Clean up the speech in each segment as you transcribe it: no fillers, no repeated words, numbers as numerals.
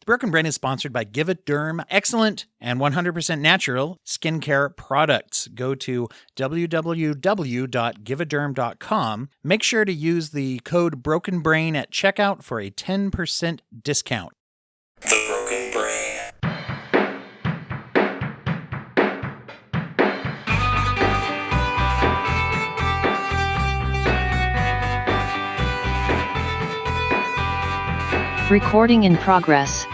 The Broken Brain is sponsored by Give a Derm, excellent and 100% natural skincare products. Go to www.giveaderm.com. Make sure to use the code BrokenBrain at checkout for a 10% discount. The Broken Brain. Recording in progress.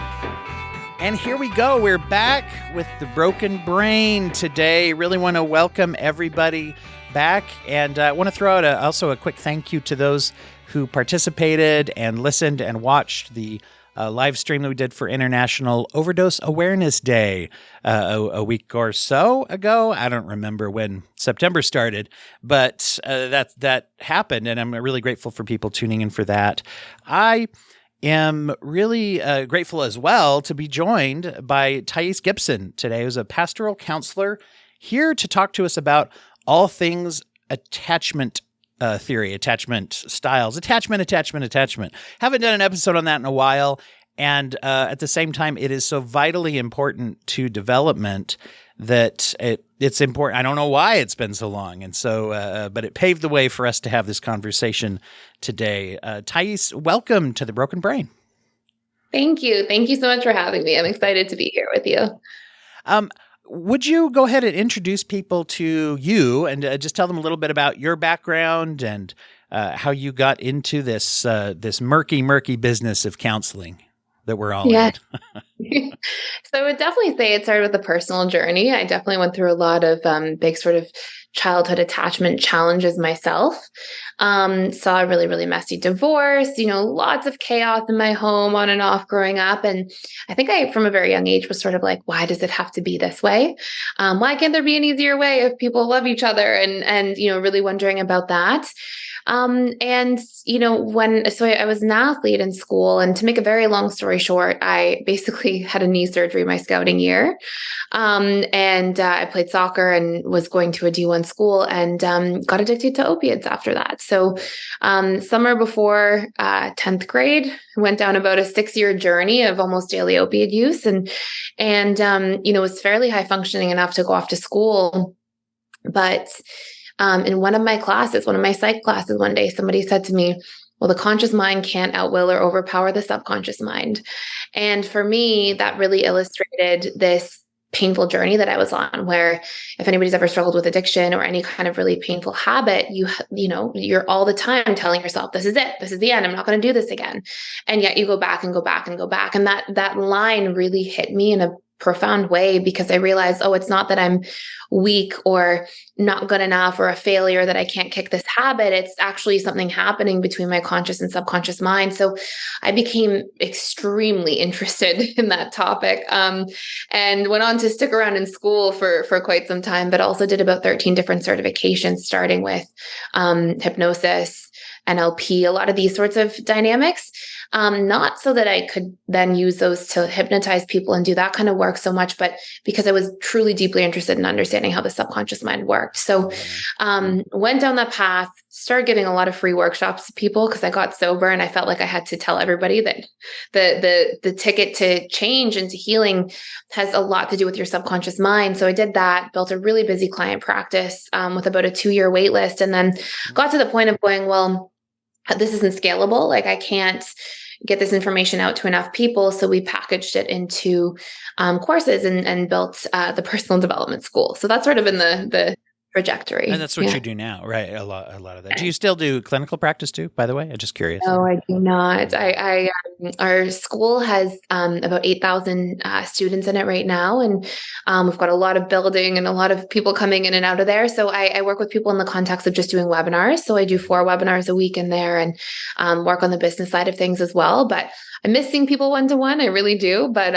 And here we go. We're back with the Broken Brain today. Really want to welcome everybody back. And I want to throw out also a quick thank you to those who participated and listened and watched the live stream that we did for International Overdose Awareness Day a week or so ago. I don't remember when September started, but that happened. And I'm really grateful for people tuning in for that. I am really grateful as well to be joined by Thais Gibson today, who's a pastoral counselor here to talk to us about all things attachment theory, attachment styles, attachment. Haven't done an episode on that in a while. And at the same time, it is so vitally important to development that it's important. I don't know why it's been so long. And so, but it paved the way for us to have this conversation today. Thais, welcome to the Broken Brain. Thank you. Thank you so much for having me. I'm excited to be here with you. Would you go ahead and introduce people to you and just tell them a little bit about your background and how you got into this murky business of counseling that we're all in? So I would definitely say it started with a personal journey. I definitely went through a lot of big sort of childhood attachment challenges myself. Saw a really, really messy divorce, lots of chaos in my home on and off growing up. And I think I, from a very young age, was sort of like, why does it have to be this way? Why can't there be an easier way if people love each other? And really wondering about that. I was an athlete in school, and to make a very long story short, I basically had a knee surgery my scouting year. I played soccer and was going to a D1 school and got addicted to opiates after that. So summer before 10th grade, went down about a 6-year journey of almost daily opiate use and was fairly high functioning enough to go off to school. But in one of my psych classes one day, somebody said to me, well, the conscious mind can't outwill or overpower the subconscious mind. And for me, that really illustrated this painful journey that I was on, where if anybody's ever struggled with addiction or any kind of really painful habit, you're all the time telling yourself, this is it, this is the end, I'm not going to do this again. And yet you go back and go back and go back. And that line really hit me in a profound way, because I realized, it's not that I'm weak or not good enough or a failure that I can't kick this habit. It's actually something happening between my conscious and subconscious mind. So I became extremely interested in that topic, and went on to stick around in school for quite some time, but also did about 13 different certifications, starting with hypnosis, NLP, a lot of these sorts of dynamics. Not so that I could then use those to hypnotize people and do that kind of work so much, but because I was truly deeply interested in understanding how the subconscious mind worked. So went down that path, started giving a lot of free workshops to people because I got sober and I felt like I had to tell everybody that the ticket to change and to healing has a lot to do with your subconscious mind. So I did that, built a really busy client practice with about a 2-year wait list, and then got to the point of going, well, this isn't scalable. Like, I can't get this information out to enough people. So we packaged it into courses and built the personal development school. So that's sort of been the trajectory. And that's what you do now, right? A lot of that. Do you still do clinical practice too, by the way? I'm just curious. No, I do not. Our school has about 8,000 students in it right now. And we've got a lot of building and a lot of people coming in and out of there. So I work with people in the context of just doing webinars. So I do 4 webinars a week in there and work on the business side of things as well. But I miss seeing people one-to-one. I really do. But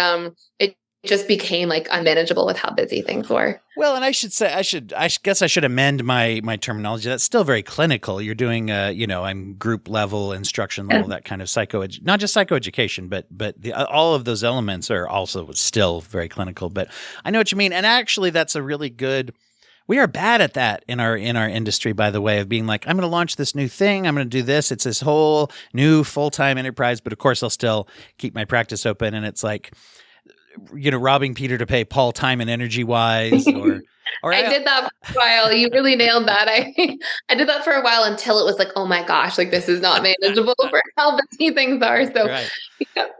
it just became like unmanageable with how busy things were. Well, and I guess I should amend my terminology. That's still very clinical. You're doing, I'm group level, instruction level, that kind of not just psychoeducation, but all of those elements are also still very clinical. But I know what you mean. And actually, that's a really good We are bad at that in our industry, by the way, of being like, I'm going to launch this new thing. I'm going to do this. It's this whole new full-time enterprise, but of course I'll still keep my practice open. And it's like, robbing Peter to pay Paul time and energy wise, or I did that for a while. You really nailed that. I did that for a while until it was like, oh my gosh, like this is not manageable for how busy things are. So right.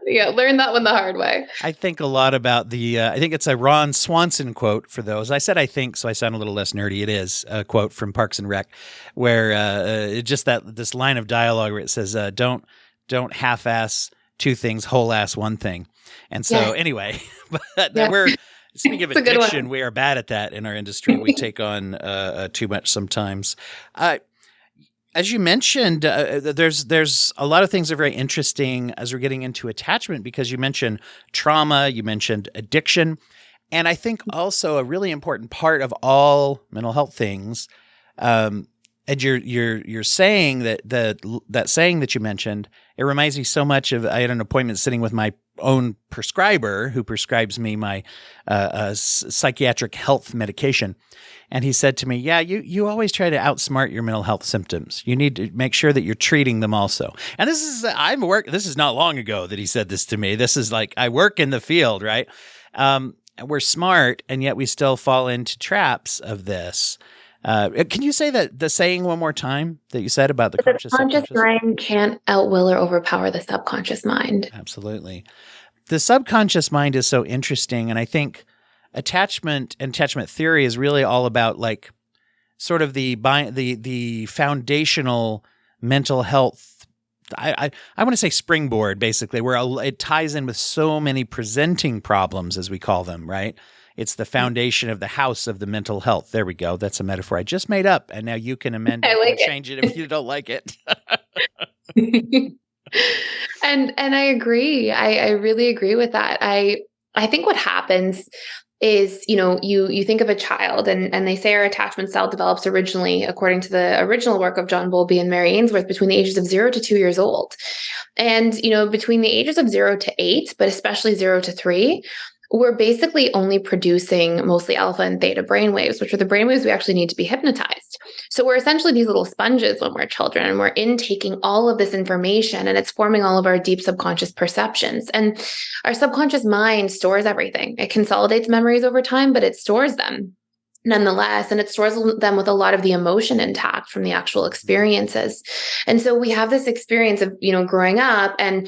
yeah, learn that one the hard way. I think a lot about I think it's a Ron Swanson quote for those. I said I think, so I sound a little less nerdy. It is a quote from Parks and Rec, where just this line of dialogue where it says, don't half-ass two things, whole-ass one thing. And so anyway, but we're speaking of addiction, we are bad at that in our industry. We take on too much sometimes. As you mentioned, there's a lot of things that are very interesting as we're getting into attachment, because you mentioned trauma, you mentioned addiction, and I think also a really important part of all mental health things. And you're saying that saying that you mentioned, it reminds me so much of, I had an appointment sitting with my own prescriber who prescribes me my psychiatric health medication. And he said to me, yeah, you always try to outsmart your mental health symptoms. You need to make sure that you're treating them also. And this is not long ago that he said this to me. This is like, I work in the field, right? We're smart, and yet we still fall into traps of this. Can you say the saying one more time that you said about the conscious mind can't outwill or overpower the subconscious mind. Absolutely. The subconscious mind is so interesting. And I think attachment theory is really all about like sort of the foundational mental health. I want to say springboard, basically, where it ties in with so many presenting problems, as we call them, right? It's the foundation of the house of the mental health. There we go. That's a metaphor I just made up, and now you can amend it and change it if you don't like it. And I agree. I really agree with that. I think what happens is, you think of a child, and they say our attachment style develops originally, according to the original work of John Bowlby and Mary Ainsworth, between the ages of 0 to 2 years old. And, between the ages of 0 to 8, but especially 0 to 3, we're basically only producing mostly alpha and theta brainwaves, which are the brainwaves we actually need to be hypnotized. So we're essentially these little sponges when we're children, and we're intaking all of this information, and it's forming all of our deep subconscious perceptions. And our subconscious mind stores everything. It consolidates memories over time, but it stores them nonetheless, and it stores them with a lot of the emotion intact from the actual experiences. And so we have this experience of, growing up, and,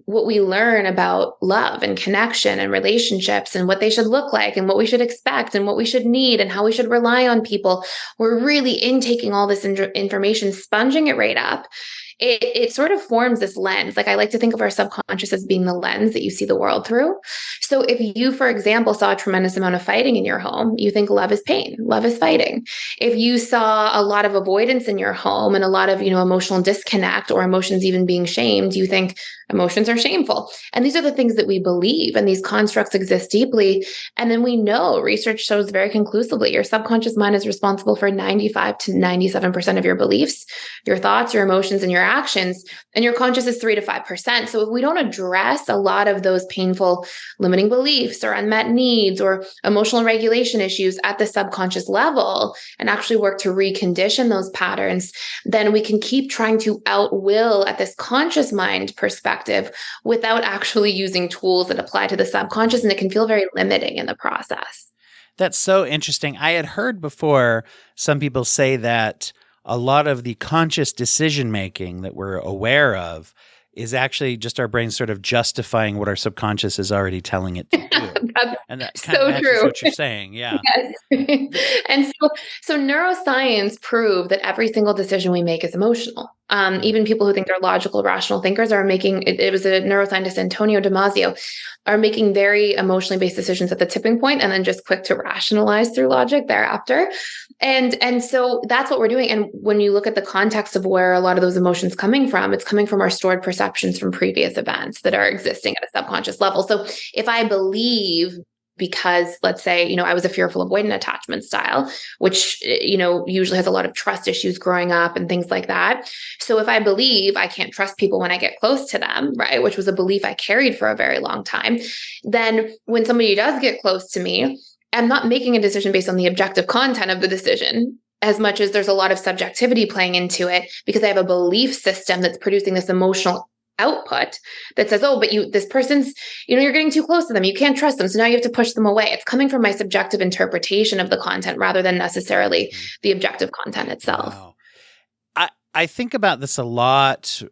what we learn about love and connection and relationships and what they should look like and what we should expect and what we should need and how we should rely on people. We're really intaking all this information, sponging it right up. It sort of forms this lens. Like, I like to think of our subconscious as being the lens that you see the world through. So if you, for example, saw a tremendous amount of fighting in your home, you think love is pain, love is fighting. If you saw a lot of avoidance in your home and a lot of, emotional disconnect, or emotions even being shamed, you think emotions are shameful. And these are the things that we believe, and these constructs exist deeply. And then we know, research shows very conclusively, your subconscious mind is responsible for 95 to 97% of your beliefs, your thoughts, your emotions, and your actions, and your conscious is 3 to 5%. So if we don't address a lot of those painful limiting beliefs or unmet needs or emotional regulation issues at the subconscious level, and actually work to recondition those patterns, then we can keep trying to outwill at this conscious mind perspective without actually using tools that apply to the subconscious, and it can feel very limiting in the process. That's so interesting. I had heard before some people say that a lot of the conscious decision-making that we're aware of is actually just our brain sort of justifying what our subconscious is already telling it to do. And that kind of matches what you're saying. Yeah. Yes. And so neuroscience proved that every single decision we make is emotional. Even people who think they're logical, rational thinkers are making, it was a neuroscientist, Antonio Damasio, are making very emotionally based decisions at the tipping point, and then just quick to rationalize through logic thereafter. And so that's what we're doing. And when you look at the context of where a lot of those emotions coming from, it's coming from our stored perceptions from previous events that are existing at a subconscious level. So if I believe, because let's say, I was a fearful avoidant attachment style, which, usually has a lot of trust issues growing up and things like that. So if I believe I can't trust people when I get close to them, right, which was a belief I carried for a very long time, then when somebody does get close to me, I'm not making a decision based on the objective content of the decision as much as there's a lot of subjectivity playing into it, because I have a belief system that's producing this emotional output that says, oh, but this person's, you're getting too close to them. You can't trust them. So now you have to push them away. It's coming from my subjective interpretation of the content rather than necessarily the objective content itself. Wow. I think about this a lot.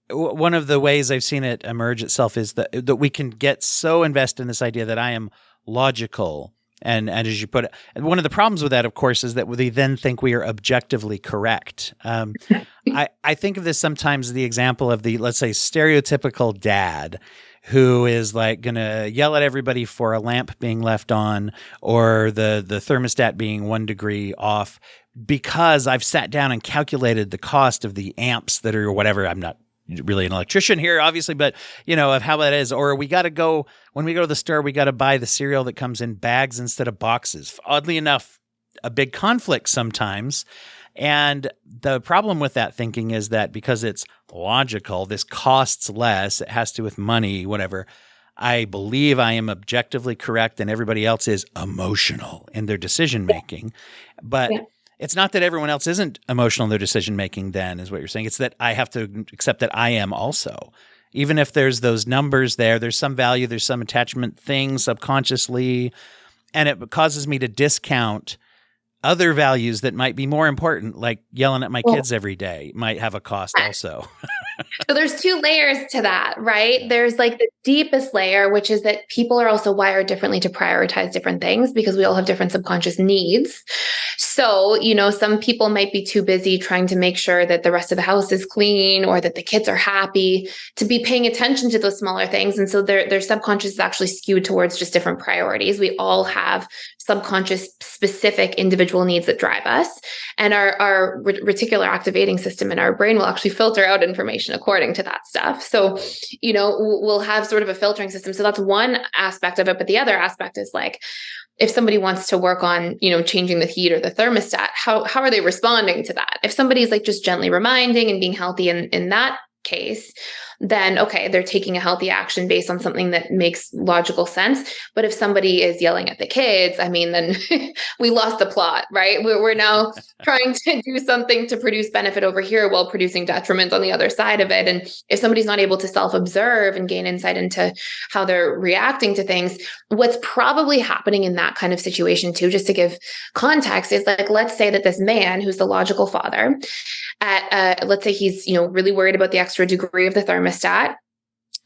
One of the ways I've seen it emerge itself is that we can get so invested in this idea that I am logical. And as you put it, one of the problems with that, of course, is that we then think we are objectively correct. I think of this sometimes the example of the, let's say, stereotypical dad who is like going to yell at everybody for a lamp being left on or the thermostat being 1 degree off because I've sat down and calculated the cost of the amps that are whatever. I'm not really an electrician here, obviously, but of how that is. Or we got to go, when we go to the store, we got to buy the cereal that comes in bags instead of boxes. Oddly enough, a big conflict sometimes. And the problem with that thinking is that because it's logical, this costs less, it has to do with money, whatever. I believe I am objectively correct and everybody else is emotional in their decision making. But it's not that everyone else isn't emotional in their decision making then, is what you're saying. It's that I have to accept that I am also. Even if there's those numbers there's some value, there's some attachment thing subconsciously, and it causes me to discount other values that might be more important, like yelling at my kids every day might have a cost also. So there's 2 layers to that, right? There's like the deepest layer, which is that people are also wired differently to prioritize different things because we all have different subconscious needs. So, some people might be too busy trying to make sure that the rest of the house is clean or that the kids are happy to be paying attention to those smaller things. And so their subconscious is actually skewed towards just different priorities. We all have subconscious specific individual needs that drive us. And our reticular activating system in our brain will actually filter out information according to that stuff. So, we'll have sort of a filtering system. So that's one aspect of it. But the other aspect is like, if somebody wants to work on, changing the heat or the thermostat, how are they responding to that? If somebody's like just gently reminding and being healthy in that case, then okay, they're taking a healthy action based on something that makes logical sense. But if somebody is yelling at the kids, then we lost the plot, right? We're now trying to do something to produce benefit over here while producing detriment on the other side of it. And if somebody's not able to self-observe and gain insight into how they're reacting to things, what's probably happening in that kind of situation too, just to give context, is like, let's say that this man who's the logical father, let's say he's, really worried about the extra degree of the thermostat.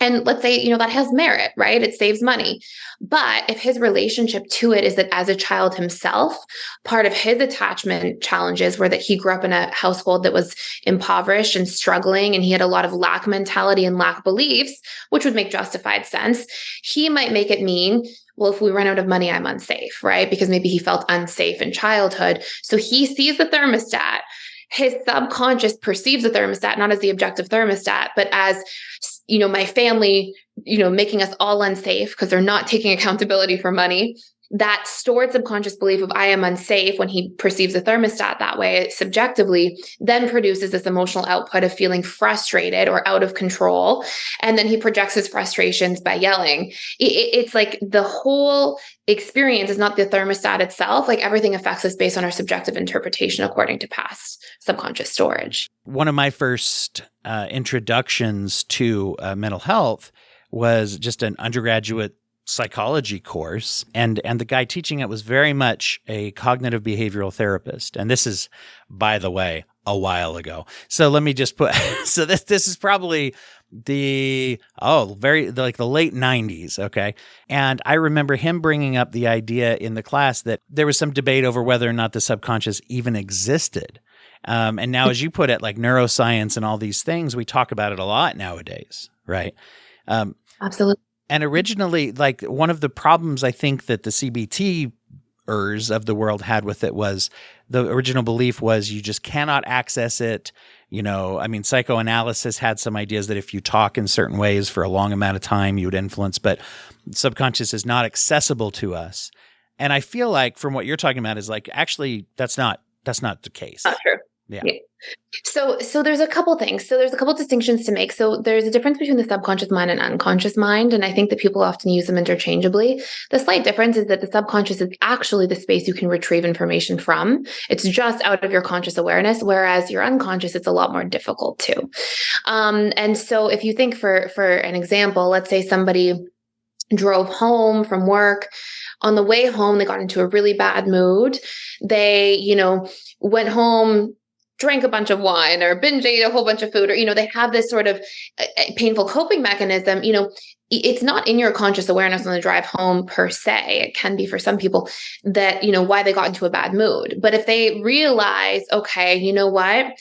And let's say, that has merit, right? It saves money. But if his relationship to it is that as a child himself, part of his attachment challenges were that he grew up in a household that was impoverished and struggling, and he had a lot of lack mentality and lack beliefs, which would make justified sense. He might make it mean, well, if we run out of money, I'm unsafe, right? Because maybe he felt unsafe in childhood. So he sees the thermostat. His subconscious perceives the thermostat not as the objective thermostat, but as, my family, making us all unsafe because they're not taking accountability for money. That stored subconscious belief of I am unsafe when he perceives the thermostat that way subjectively then produces this emotional output of feeling frustrated or out of control. And then he projects his frustrations by yelling. It's like the whole experience is not the thermostat itself. Like everything affects us based on our subjective interpretation according to past subconscious storage. One of my first introductions to mental health was just an undergraduate psychology course, and the guy teaching it was very much a cognitive behavioral therapist. And this is, by the way, a while ago. So let me just put so this is probably the late 90s, okay? And I remember him bringing up the idea in the class that there was some debate over whether or not the subconscious even existed. And now, as you put it, like neuroscience and all these things, we talk about it a lot nowadays, right? Absolutely. And originally, like one of the problems I think that the CBTers of the world had with it was the original belief was you just cannot access it. Psychoanalysis had some ideas that if you talk in certain ways for a long amount of time, you would influence, but subconscious is not accessible to us. And I feel like from what you're talking about is like, actually, that's not the case. Not true. Yeah. Yeah. So there's a couple things. So there's a couple distinctions to make. So there's a difference between the subconscious mind and unconscious mind, and I think that people often use them interchangeably. The slight difference is that the subconscious is actually the space you can retrieve information from. It's just out of your conscious awareness, whereas your unconscious, it's a lot more difficult too. And so if you think for an example, let's say somebody drove home from work. On the way home, they got into a really bad mood. They, went home, drank a bunch of wine or binge ate a whole bunch of food, or, they have this sort of painful coping mechanism. It's not in your conscious awareness on the drive home per se. It can be for some people that, why they got into a bad mood. But if they realize, okay, you know what?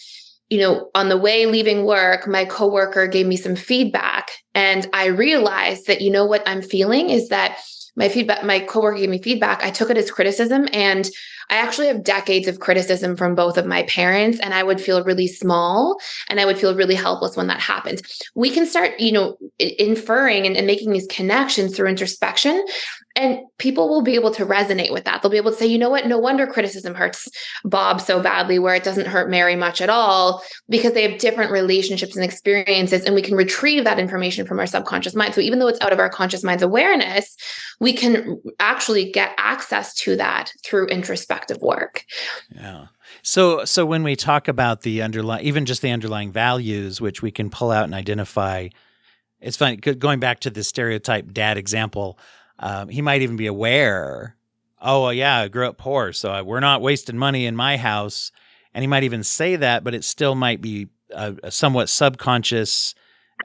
On the way leaving work, my coworker gave me some feedback, and I realized that, what I'm feeling is that my coworker gave me feedback. I took it as criticism, and I actually have decades of criticism from both of my parents, and I would feel really small and I would feel really helpless when that happened. We can start, inferring and making these connections through introspection. And people will be able to resonate with that. They'll be able to say, you know what? No wonder criticism hurts Bob so badly, where it doesn't hurt Mary much at all, because they have different relationships and experiences. And we can retrieve that information from our subconscious mind. So even though it's out of our conscious mind's awareness, we can actually get access to that through introspective work. Yeah. So when we talk about the even just the underlying values, which we can pull out and identify, it's funny, going back to the stereotype dad example, he might even be aware, oh, yeah, I grew up poor, so we're not wasting money in my house. And he might even say that, but it still might be a somewhat subconscious,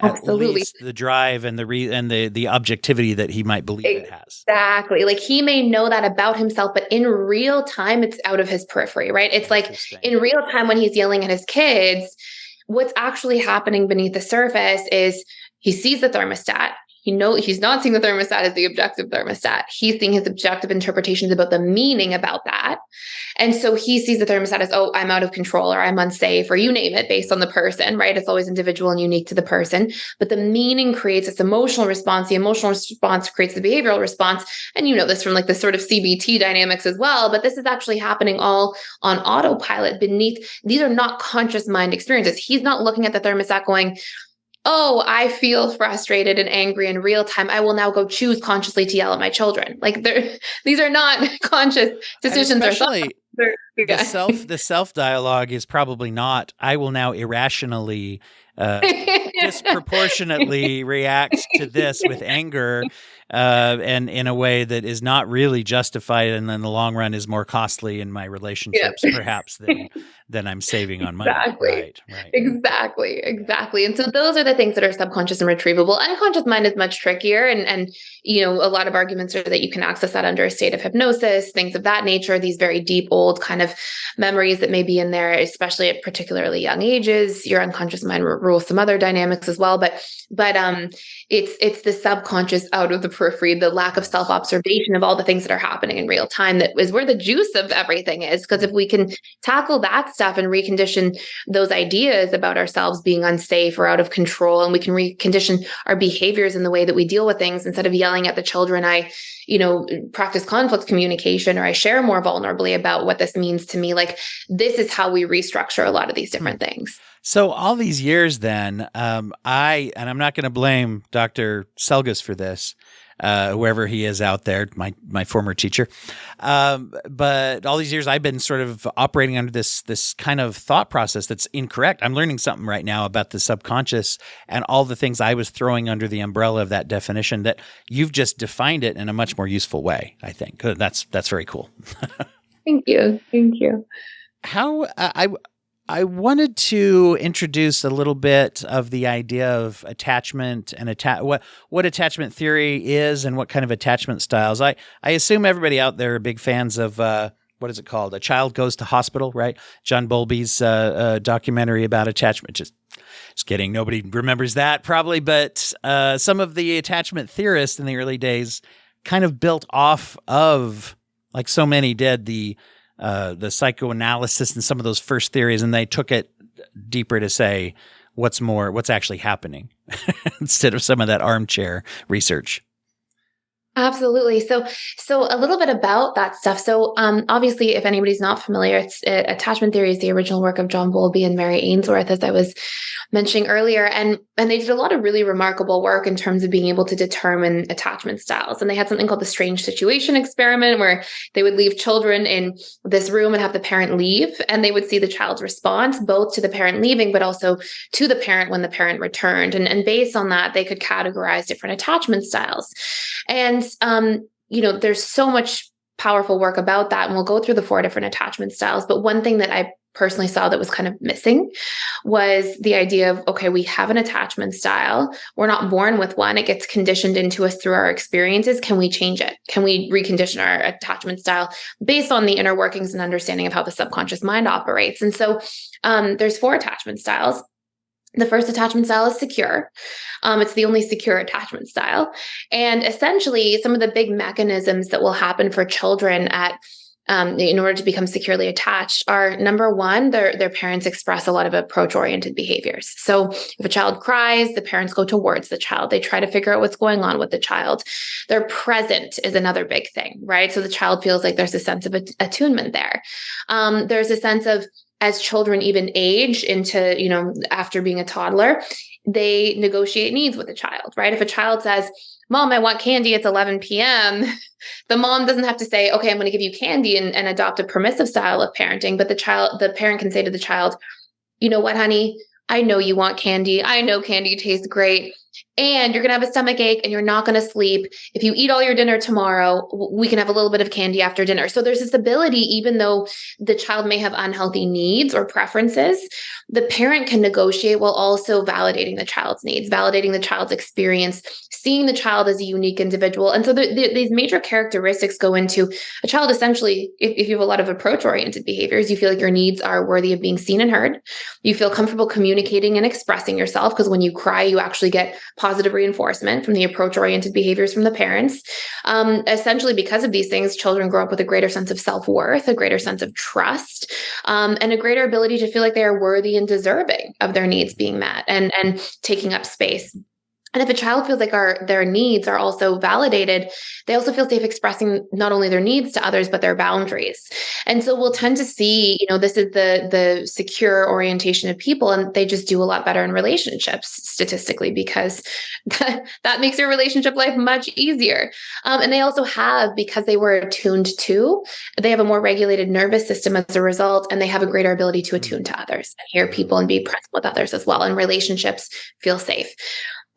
Absolutely. At least the drive and the objectivity that he might believe it has. Exactly. Like he may know that about himself, but in real time, it's out of his periphery, right? It's like in real time when he's yelling at his kids, what's actually happening beneath the surface is he sees the thermostat. He's not seeing the thermostat as the objective thermostat. He's seeing his objective interpretations about the meaning about that. And so he sees the thermostat as, oh, I'm out of control, or I'm unsafe, or you name it, based on the person, right? It's always individual and unique to the person. But the meaning creates this emotional response. The emotional response creates the behavioral response. And you know this from like the sort of CBT dynamics as well. But this is actually happening all on autopilot beneath. These are not conscious mind experiences. He's not looking at the thermostat going, oh, I feel frustrated and angry in real time. I will now go choose consciously to yell at my children. Like these are not conscious decisions. Especially the self dialogue is probably not, I will now irrationally disproportionately react to this with anger and in a way that is not really justified, and in the long run is more costly in my relationships, perhaps than I'm saving on money. Right. Exactly. And so those are the things that are subconscious and retrievable. Unconscious mind is much trickier, and a lot of arguments are that you can access that under a state of hypnosis, things of that nature. These very deep, old kind of memories that may be in there, especially at particularly young ages. Your unconscious mind rules some other dynamics as well, but it's the subconscious out of the periphery, the lack of self-observation of all the things that are happening in real time that is where the juice of everything is. Because if we can tackle that stuff and recondition those ideas about ourselves being unsafe or out of control, and we can recondition our behaviors in the way that we deal with things, instead of yelling at the children, I practice conflict communication, or I share more vulnerably about what this means to me. Like this is how we restructure a lot of these different things. So all these years then, and I'm not going to blame Dr. Selgus for this, whoever he is out there, my former teacher. But all these years I've been sort of operating under this kind of thought process that's incorrect. I'm learning something right now about the subconscious and all the things I was throwing under the umbrella of that definition, that you've just defined it in a much more useful way, I think. That's very cool. Thank you. How I wanted to introduce a little bit of the idea of attachment and what attachment theory is and what kind of attachment styles. I assume everybody out there are big fans of what is it called? A Child Goes to Hospital, right? John Bowlby's documentary about attachment. Just kidding. Nobody remembers that probably, but some of the attachment theorists in the early days kind of built off of, like so many did, the psychoanalysis and some of those first theories, and they took it deeper to say what's actually happening instead of some of that armchair research. Absolutely. So a little bit about that stuff. So, obviously, if anybody's not familiar, attachment theory is the original work of John Bowlby and Mary Ainsworth, as I was mentioning earlier, and they did a lot of really remarkable work in terms of being able to determine attachment styles. And they had something called the strange situation experiment, where they would leave children in this room and have the parent leave, and they would see the child's response both to the parent leaving, but also to the parent when the parent returned. And based on that, they could categorize different attachment styles. And, there's so much powerful work about that. And we'll go through the 4 different attachment styles. But one thing that I personally saw that was kind of missing was the idea of, okay, we have an attachment style. We're not born with one. It gets conditioned into us through our experiences. Can we change it? Can we recondition our attachment style based on the inner workings and understanding of how the subconscious mind operates? And so there's 4 attachment styles. The first attachment style is secure. It's the only secure attachment style. And essentially, some of the big mechanisms that will happen for children in order to become securely attached are, number one, their parents express a lot of approach-oriented behaviors. So if a child cries, the parents go towards the child. They try to figure out what's going on with the child. They're present is another big thing, right? So the child feels like there's a sense of attunement there. There's a sense of, as children even age into, after being a toddler, they negotiate needs with the child, right? If a child says, Mom, I want candy, it's 11 p.m., the mom doesn't have to say, okay, I'm going to give you candy and adopt a permissive style of parenting. But the parent can say to the child, you know what, honey, I know you want candy. I know candy tastes great. And you're going to have a stomach ache and you're not going to sleep. If you eat all your dinner tomorrow, we can have a little bit of candy after dinner. So there's this ability, even though the child may have unhealthy needs or preferences, the parent can negotiate while also validating the child's needs, validating the child's experience, seeing the child as a unique individual. And so these major characteristics go into a child. Essentially, if you have a lot of approach-oriented behaviors, you feel like your needs are worthy of being seen and heard. You feel comfortable communicating and expressing yourself, because when you cry, you actually get positive reinforcement from the approach-oriented behaviors from the parents. Essentially, because of these things, children grow up with a greater sense of self-worth, a greater sense of trust, and a greater ability to feel like they are worthy and deserving of their needs being met and taking up space. And if a child feels like their needs are also validated, they also feel safe expressing not only their needs to others, but their boundaries. And so we'll tend to see, this is the secure orientation of people, and they just do a lot better in relationships statistically, because that makes your relationship life much easier. And they also have, because they were attuned to, they have a more regulated nervous system as a result, and they have a greater ability to attune to others, and hear people and be present with others as well. And relationships feel safe.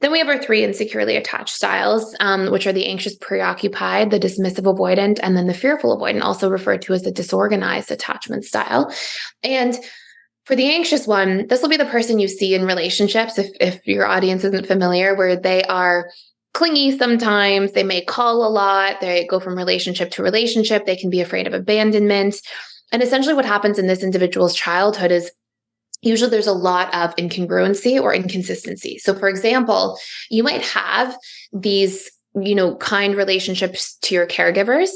Then we have our 3 insecurely attached styles, which are the anxious preoccupied, the dismissive avoidant, and then the fearful avoidant, also referred to as the disorganized attachment style. And for the anxious one, this will be the person you see in relationships, if your audience isn't familiar, where they are clingy sometimes. They may call a lot. They go from relationship to relationship. They can be afraid of abandonment. And essentially what happens in this individual's childhood is usually there's a lot of incongruency or inconsistency. So for example, you might have these, kind relationships to your caregivers,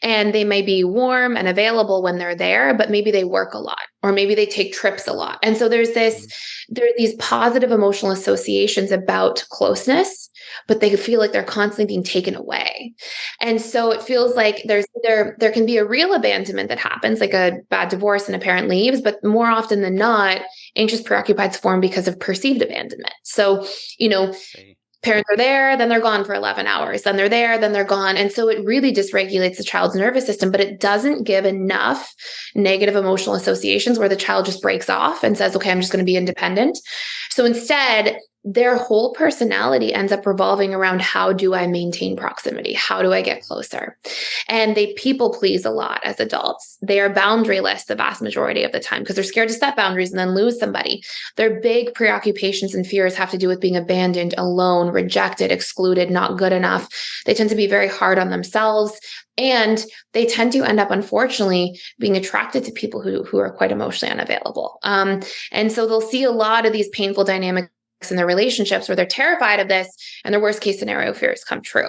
and they may be warm and available when they're there, but maybe they work a lot, or maybe they take trips a lot. And so there are these positive emotional associations about closeness, but they feel like they're constantly being taken away. And so it feels like there can be a real abandonment that happens, like a bad divorce and a parent leaves, but more often than not, anxious preoccupieds form because of perceived abandonment. So, parents are there, then they're gone for 11 hours, then they're there, then they're gone. And so it really dysregulates the child's nervous system, but it doesn't give enough negative emotional associations where the child just breaks off and says, okay, I'm just going to be independent. So instead, their whole personality ends up revolving around, how do I maintain proximity? How do I get closer? And they people please a lot as adults. They are boundaryless the vast majority of the time because they're scared to set boundaries and then lose somebody. Their big preoccupations and fears have to do with being abandoned, alone, rejected, excluded, not good enough. They tend to be very hard on themselves. And they tend to end up, unfortunately, being attracted to people who are quite emotionally unavailable. And so they'll see a lot of these painful dynamics in their relationships where they're terrified of this, and their worst case scenario fears come true.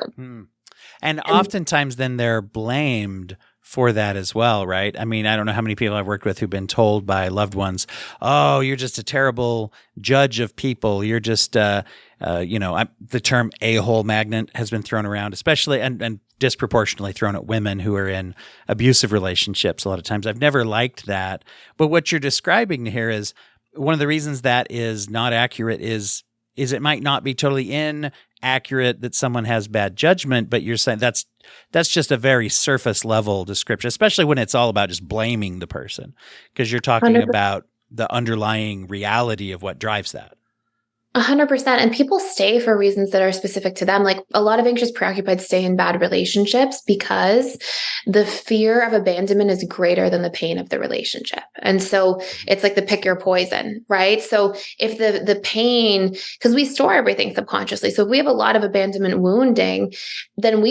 And oftentimes then they're blamed for that as well, right? I mean, I don't know how many people I've worked with who've been told by loved ones, "Oh, you're just a terrible judge of people. You're just, the term a-hole magnet has been thrown around, especially and disproportionately thrown at women who are in abusive relationships. A lot of times, I've never liked that. But what you're describing here is one of the reasons that is not accurate is it might not be totally inaccurate that someone has bad judgment, but you're saying that's just a very surface level description, especially when it's all about just blaming the person, because you're talking 100%. about the underlying reality of what drives that. 100%. And people stay for reasons that are specific to them. Like a lot of anxious preoccupied stay in bad relationships because the fear of abandonment is greater than the pain of the relationship. And so it's like the pick your poison, right? So if the pain, because we store everything subconsciously. So if we have a lot of abandonment wounding, then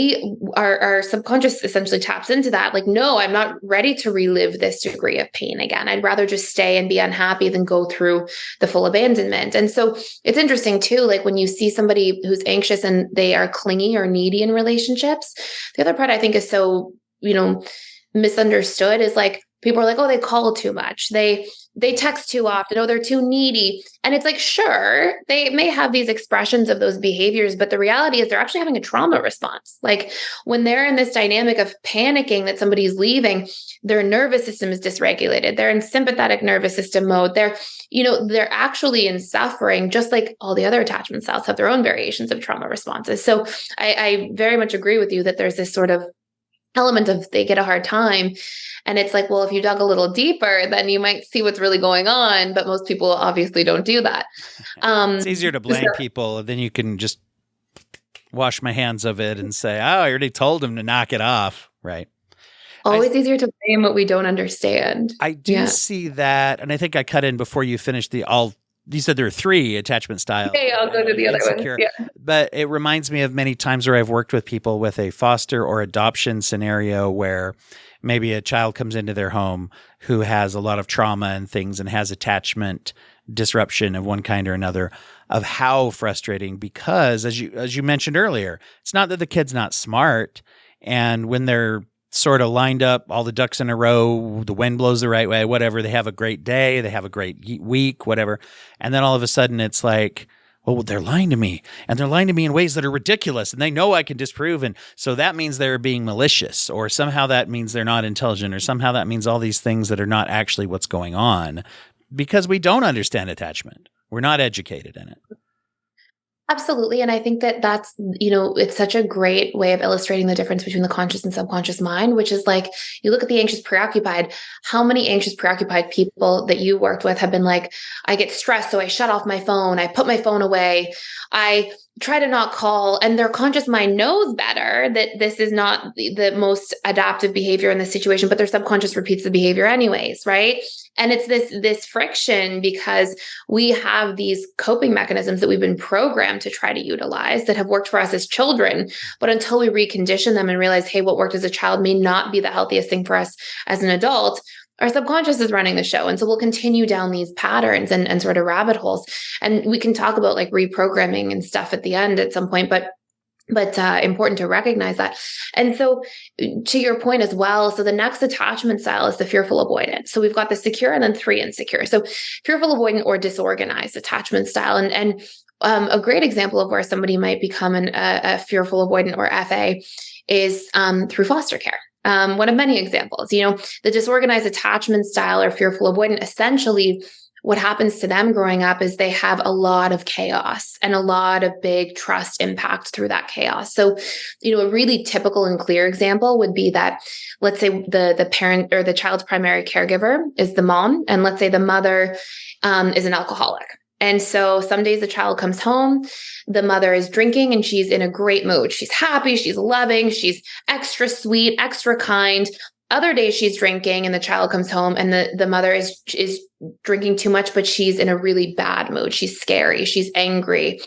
our subconscious essentially taps into that. Like, no, I'm not ready to relive this degree of pain again. I'd rather just stay and be unhappy than go through the full abandonment. And so it's interesting too, like when you see somebody who's anxious and they are clingy or needy in relationships, the other part I think is so, misunderstood is like, people are like, oh, they call too much. They text too often. Oh, they're too needy. And it's like, sure, they may have these expressions of those behaviors, but the reality is they're actually having a trauma response. Like when they're in this dynamic of panicking that somebody's leaving, their nervous system is dysregulated. They're in sympathetic nervous system mode. They're actually in suffering, just like all the other attachment styles have their own variations of trauma responses. So I very much agree with you that there's this sort of element of they get a hard time. And it's like, well, if you dug a little deeper, then you might see what's really going on. But most people obviously don't do that. It's easier to blame people. Then you can just wash my hands of it and say, oh, I already told him to knock it off. Right. Always easier to blame what we don't understand. I do see that. And I think I cut in before you finished you said there are 3 attachment styles. Okay, I'll go to the other one. Yeah. But it reminds me of many times where I've worked with people with a foster or adoption scenario where maybe a child comes into their home who has a lot of trauma and things and has attachment disruption of one kind or another, of how frustrating, because as you mentioned earlier, it's not that the kid's not smart, and when they're sort of lined up, all the ducks in a row, the wind blows the right way, whatever, they have a great day, they have a great week, whatever. And then all of a sudden it's like, oh, they're lying to me, and they're lying to me in ways that are ridiculous, and they know I can disprove. And so that means they're being malicious, or somehow that means they're not intelligent, or somehow that means all these things that are not actually what's going on, because we don't understand attachment. We're not educated in it. Absolutely. And I think that that's, it's such a great way of illustrating the difference between the conscious and subconscious mind, which is like, you look at the anxious preoccupied, how many anxious preoccupied people that you worked with have been like, I get stressed, so I shut off my phone, I put my phone away, I try to not call, and their conscious mind knows better that this is not the most adaptive behavior in this situation, but their subconscious repeats the behavior anyways, right? And it's this friction because we have these coping mechanisms that we've been programmed to try to utilize that have worked for us as children. But until we recondition them and realize, hey, what worked as a child may not be the healthiest thing for us as an adult, our subconscious is running the show. And so we'll continue down these patterns and sort of rabbit holes. And we can talk about like reprogramming and stuff at the end at some point, but important to recognize that. And so to your point as well, so the next attachment style is the fearful avoidant. So we've got the secure and then 3 insecure. So fearful avoidant or disorganized attachment style. And a great example of where somebody might become a fearful avoidant or FA is through foster care. One of many examples, the disorganized attachment style or fearful avoidant, essentially what happens to them growing up is they have a lot of chaos and a lot of big trust impact through that chaos. So, a really typical and clear example would be that, let's say the parent or the child's primary caregiver is the mom, and let's say the mother is an alcoholic. And so some days the child comes home, the mother is drinking and she's in a great mood. She's happy, she's loving, she's extra sweet, extra kind. Other days she's drinking and the child comes home and the mother is drinking too much, but she's in a really bad mood. She's scary, she's angry.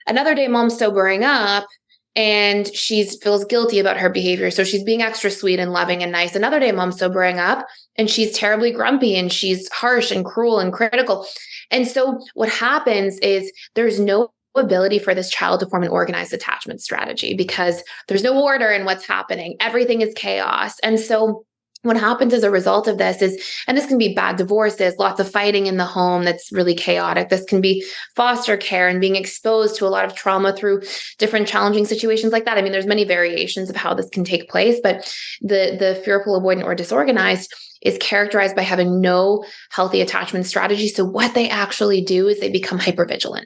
Another day mom's sobering up and she feels guilty about her behavior. So she's being extra sweet and loving and nice. Another day mom's sobering up and she's terribly grumpy and she's harsh and cruel and critical. And so what happens is there's no ability for this child to form an organized attachment strategy because there's no order in what's happening. Everything is chaos. And so what happens as a result of this is, and this can be bad divorces, lots of fighting in the home that's really chaotic. This can be foster care and being exposed to a lot of trauma through different challenging situations like that. I mean, there's many variations of how this can take place, but the fearful, avoidant, or disorganized is characterized by having no healthy attachment strategy. So what they actually do is they become hypervigilant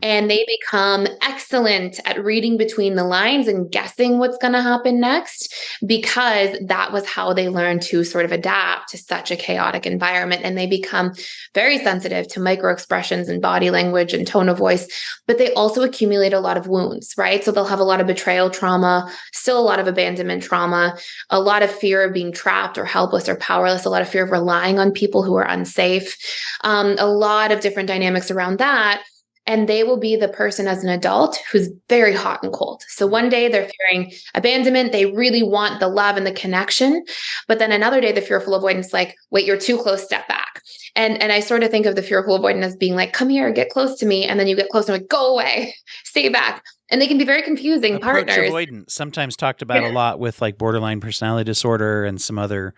and they become excellent at reading between the lines and guessing what's going to happen next, because that was how they learned to sort of adapt to such a chaotic environment. And they become very sensitive to micro expressions and body language and tone of voice, but they also accumulate a lot of wounds, right? So they'll have a lot of betrayal trauma, still a lot of abandonment trauma, a lot of fear of being trapped or helpless or powerless, a lot of fear of relying on people who are unsafe, a lot of different dynamics around that. And they will be the person as an adult who's very hot and cold. So one day they're fearing abandonment. They really want the love and the connection. But then another day, the fearful avoidance, like, wait, you're too close, step back. And I sort of think of the fearful avoidance as being like, come here, get close to me. And then you get close and like, go away, stay back. And they can be very confusing Approach partners. Avoidance, sometimes talked about a lot with like borderline personality disorder and some other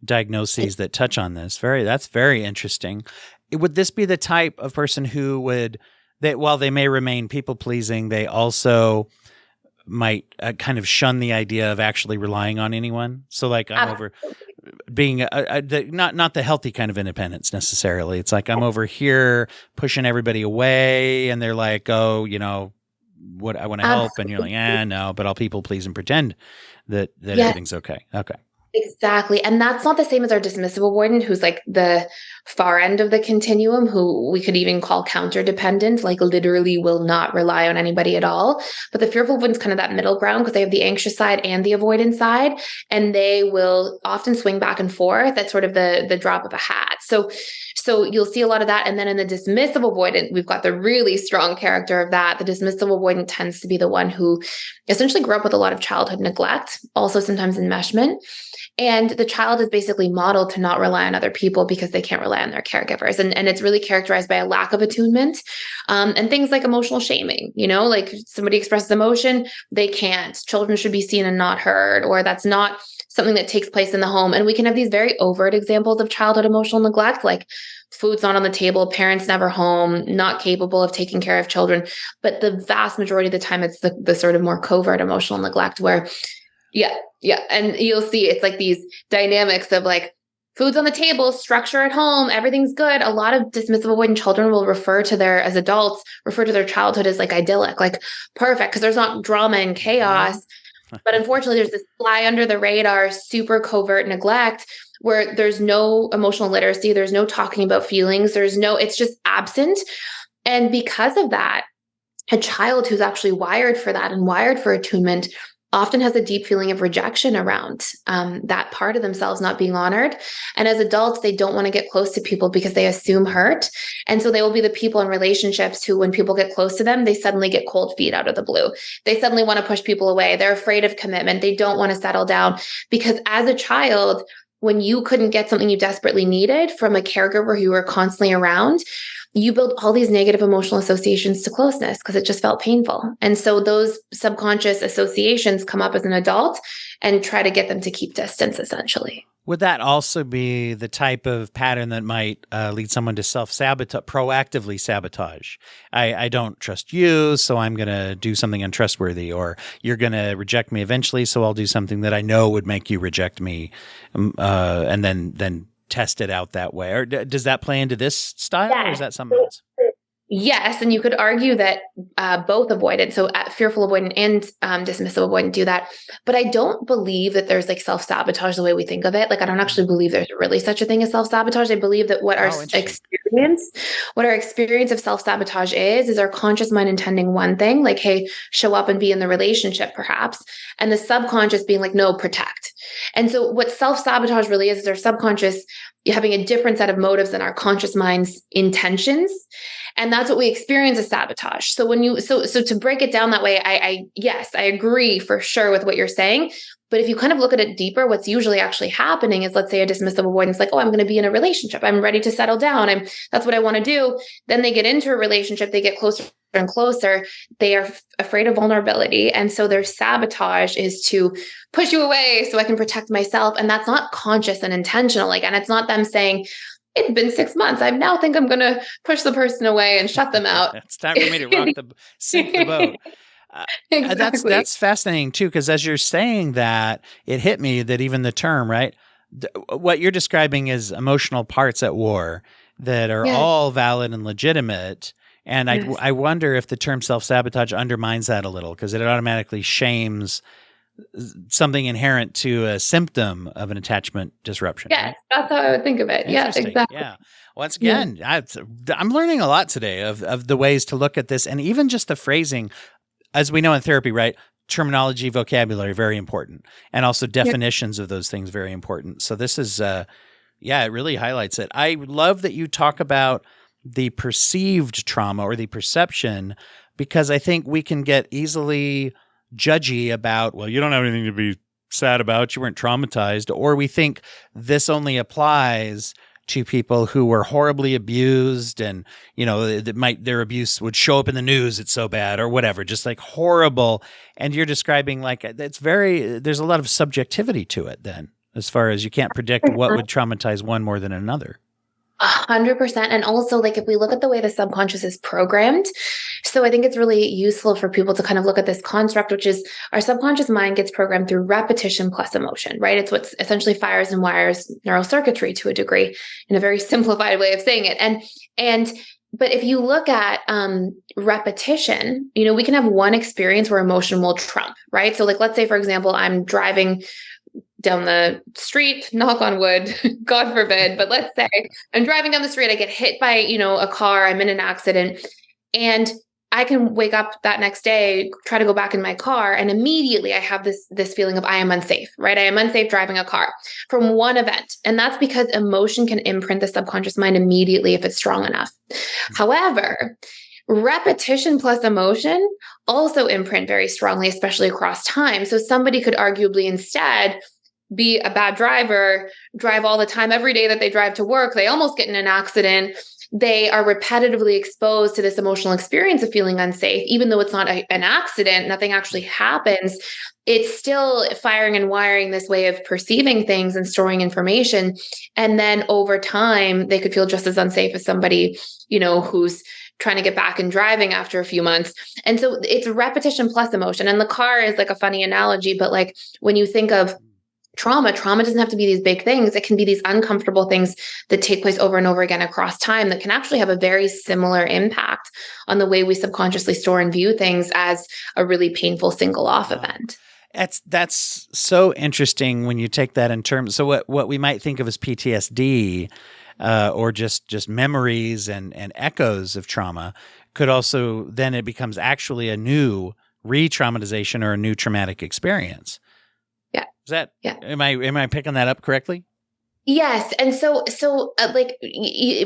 diagnoses that touch on this. That's very interesting. Would this be the type of person who would, that while they may remain people pleasing, they also might kind of shun the idea of actually relying on anyone? So like I'm over being not the healthy kind of independence necessarily. It's like I'm over here pushing everybody away, and they're like, oh, what, I want to help, and you're like, no, but I'll people please and pretend that everything's okay. Okay. Exactly. And that's not the same as our dismissive avoidant, who's like the far end of the continuum, who we could even call counter dependent, like literally will not rely on anybody at all. But the fearful avoidant is kind of that middle ground, because they have the anxious side and the avoidant side, and they will often swing back and forth. That's sort of the drop of a hat. So you'll see a lot of that. And then in the dismissive avoidant, we've got the really strong character of that. The dismissive avoidant tends to be the one who essentially grew up with a lot of childhood neglect, also sometimes enmeshment. And the child is basically modeled to not rely on other people because they can't rely on their caregivers. And it's really characterized by a lack of attunement, and things like emotional shaming, like somebody expresses emotion, they can't. Children should be seen and not heard, or that's not something that takes place in the home. And we can have these very overt examples of childhood emotional neglect, like food's not on the table, parents never home, not capable of taking care of children. But the vast majority of the time, it's the sort of more covert emotional neglect where, yeah. And you'll see it's like these dynamics of like food's on the table, structure at home, everything's good. A lot of dismissive avoidant children will as adults, refer to their childhood as like idyllic, like perfect, because there's not drama and chaos. But unfortunately, there's this fly under the radar, super covert neglect where there's no emotional literacy. There's no talking about feelings. It's just absent. And because of that, a child who's actually wired for that and wired for attunement often has a deep feeling of rejection around that part of themselves not being honored. And as adults, they don't want to get close to people because they assume hurt. And so they will be the people in relationships who, when people get close to them, they suddenly get cold feet out of the blue. They suddenly want to push people away. They're afraid of commitment. They don't want to settle down because as a child, when you couldn't get something you desperately needed from a caregiver who you were constantly around, you build all these negative emotional associations to closeness because it just felt painful. And so those subconscious associations come up as an adult and try to get them to keep distance, essentially. Would that also be the type of pattern that might lead someone to self-sabotage, proactively sabotage? I don't trust you, so I'm going to do something untrustworthy, or you're going to reject me eventually, so I'll do something that I know would make you reject me, and then test it out that way. Or does that play into this style, or is that something else? Yes. And you could argue that both avoidant, so fearful avoidant and dismissive avoidant do that. But I don't believe that there's like self-sabotage the way we think of it. Like, I don't actually believe there's really such a thing as self-sabotage. I believe that what our experience of self-sabotage is our conscious mind intending one thing, like, hey, show up and be in the relationship perhaps. And the subconscious being like, no, protect. And so what self-sabotage really is our subconscious having a different set of motives than our conscious mind's intentions. And that's what we experience as sabotage. So so to break it down that way, I agree for sure with what you're saying. But if you kind of look at it deeper, what's usually actually happening is, let's say a dismissive avoidance, like, oh, I'm going to be in a relationship. I'm ready to settle down. That's what I want to do. Then they get into a relationship, they get closer and closer, they are afraid of vulnerability. And so their sabotage is to push you away so I can protect myself. And that's not conscious and intentional. Like, and it's not them saying, it's been 6 months. I now think I'm going to push the person away and shut them out. It's time for me to sink the boat. Exactly. That's fascinating too, because as you're saying that, it hit me that even the term, right? What you're describing is emotional parts at war that are all valid and legitimate. And I wonder if the term self-sabotage undermines that a little, because it automatically shames something inherent to a symptom of an attachment disruption. Yes, right? that's how I would think of it. Yeah, exactly. Yeah. Once again, I'm learning a lot today of the ways to look at this, and even just the phrasing, as we know in therapy, right? Terminology, vocabulary, very important. And also definitions of those things, very important. So this is, it really highlights it. I love that you talk about the perceived trauma or the perception, because I think we can get easily judgy about, well, you don't have anything to be sad about. You weren't traumatized. Or we think this only applies to people who were horribly abused, and their abuse would show up in the news. It's so bad, or whatever, just like horrible. And you're describing like there's a lot of subjectivity to it then, as far as you can't predict what would traumatize one more than another. 100%. And also, like, if we look at the way the subconscious is programmed, so I think it's really useful for people to kind of look at this construct, which is our subconscious mind gets programmed through repetition plus emotion, right? It's what essentially fires and wires neural circuitry to a degree, in a very simplified way of saying it. But if you look at repetition, we can have one experience where emotion will trump, right? So like, let's say, for example, I'm driving down the street, knock on wood, God forbid, but let's say I'm driving down the street, I get hit by, a car, I'm in an accident, and I can wake up that next day, try to go back in my car, and immediately I have this feeling of I am unsafe, right? I am unsafe driving a car from one event. And that's because emotion can imprint the subconscious mind immediately if it's strong enough. However, repetition plus emotion also imprint very strongly, especially across time. So somebody could arguably instead be a bad driver, drive all the time, every day that they drive to work, they almost get in an accident. They are repetitively exposed to this emotional experience of feeling unsafe, even though it's not an accident, nothing actually happens. It's still firing and wiring this way of perceiving things and storing information. And then over time, they could feel just as unsafe as somebody, who's trying to get back in driving after a few months. And so it's repetition plus emotion. And the car is like a funny analogy, but like when you think of trauma doesn't have to be these big things. It can be these uncomfortable things that take place over and over again across time that can actually have a very similar impact on the way we subconsciously store and view things as a really painful single off event. That's so interesting when you take that in terms. So what we might think of as PTSD, or just memories and echoes of trauma, could also then it becomes actually a new re-traumatization or a new traumatic experience. Yeah. Is that, yeah. Am I picking that up correctly? Yes. And so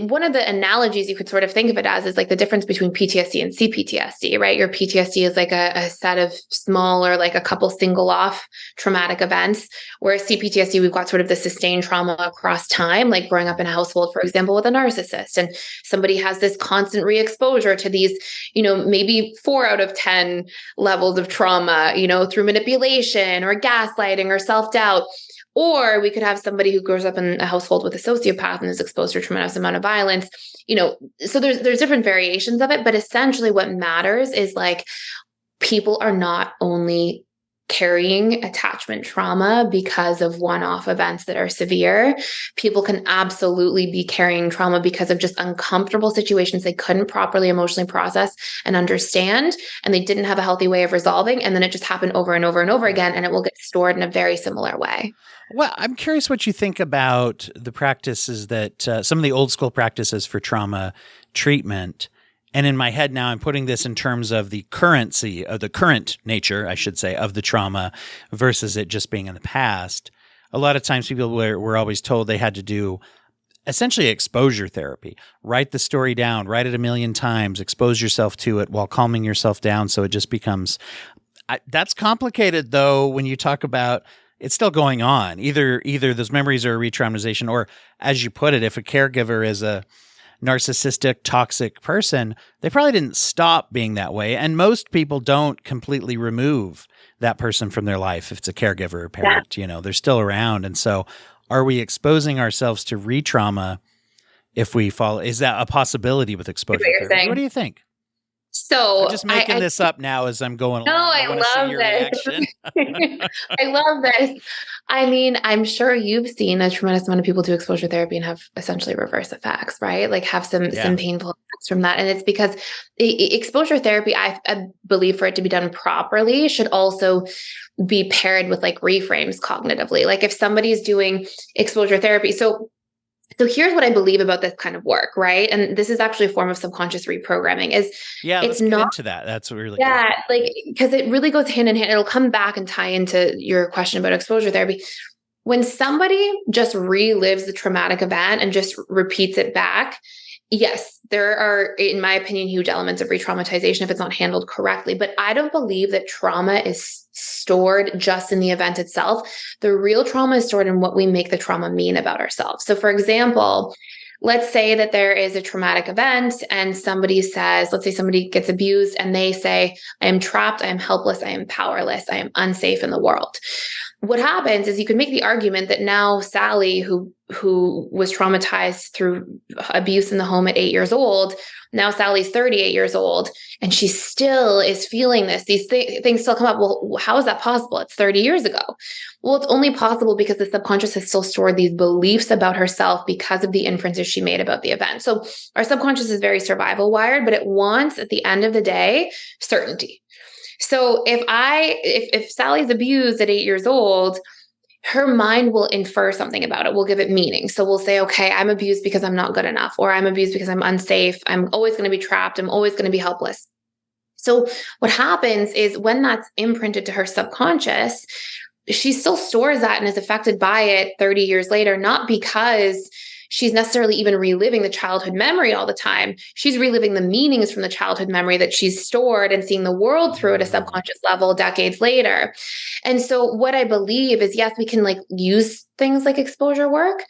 one of the analogies you could sort of think of it as is like the difference between PTSD and CPTSD, right? Your PTSD is like a set of small or like a couple single off traumatic events, whereas CPTSD, we've got sort of the sustained trauma across time, like growing up in a household, for example, with a narcissist, and somebody has this constant re-exposure to these, maybe 4 out of 10 levels of trauma, through manipulation or gaslighting or self-doubt. Or we could have somebody who grows up in a household with a sociopath and is exposed to a tremendous amount of violence. So there's different variations of it, but essentially what matters is like people are not only carrying attachment trauma because of one-off events that are severe. People can absolutely be carrying trauma because of just uncomfortable situations they couldn't properly emotionally process and understand, and they didn't have a healthy way of resolving. And then it just happened over and over and over again, and it will get stored in a very similar way. Well, I'm curious what you think about the practices that some of the old school practices for trauma treatment. And in my head now, I'm putting this in terms of the currency of the current nature, I should say, of the trauma versus it just being in the past. A lot of times people were always told they had to do essentially exposure therapy. Write the story down, write it 1,000,000 times, expose yourself to it while calming yourself down so it just becomes... that's complicated, though, when you talk about it's still going on. Either those memories are a re-traumatization, or, as you put it, if a caregiver is a narcissistic, toxic person, they probably didn't stop being that way. And most people don't completely remove that person from their life. If it's a caregiver or parent, they're still around. And so are we exposing ourselves to re-trauma if we fall? Is that a possibility with exposure therapy? What do you think? So I'm just making this up now as I'm going along. I want to see your reaction. I love this. I mean, I'm sure you've seen a tremendous amount of people do exposure therapy and have essentially reverse effects, right? Like have some painful effects from that. And it's because exposure therapy, I believe for it to be done properly, should also be paired with like reframes cognitively. Like if somebody's doing exposure therapy, so here's what I believe about this kind of work, right? And this is actually a form of subconscious reprogramming. Let's get into that. That's really cool. Like because it really goes hand in hand. It'll come back and tie into your question about exposure therapy. When somebody just relives the traumatic event and just repeats it back, yes, there are, in my opinion, huge elements of re-traumatization if it's not handled correctly. But I don't believe that trauma is stored just in the event itself. The real trauma is stored in what we make the trauma mean about ourselves. So for example, let's say that there is a traumatic event and somebody says, let's say somebody gets abused and they say, I am trapped, I am helpless, I am powerless, I am unsafe in the world. What happens is you could make the argument that now Sally, who was traumatized through abuse in the home at 8 years old, now Sally's 38 years old, and she still is feeling this. These things still come up. Well, how is that possible? It's 30 years ago. Well, it's only possible because the subconscious has still stored these beliefs about herself because of the inferences she made about the event. So our subconscious is very survival wired, but it wants, at the end of the day, certainty. So if Sally's abused at 8 years old, her mind will infer something about it. We'll give it meaning. So we'll say, okay, I'm abused because I'm not good enough, or I'm abused because I'm unsafe. I'm always going to be trapped. I'm always going to be helpless. So what happens is when that's imprinted to her subconscious, she still stores that and is affected by it 30 years later, not because she's necessarily even reliving the childhood memory all the time. She's reliving the meanings from the childhood memory that she's stored and seeing the world through at a subconscious level decades later. And so what I believe is, yes, we can like use things like exposure work.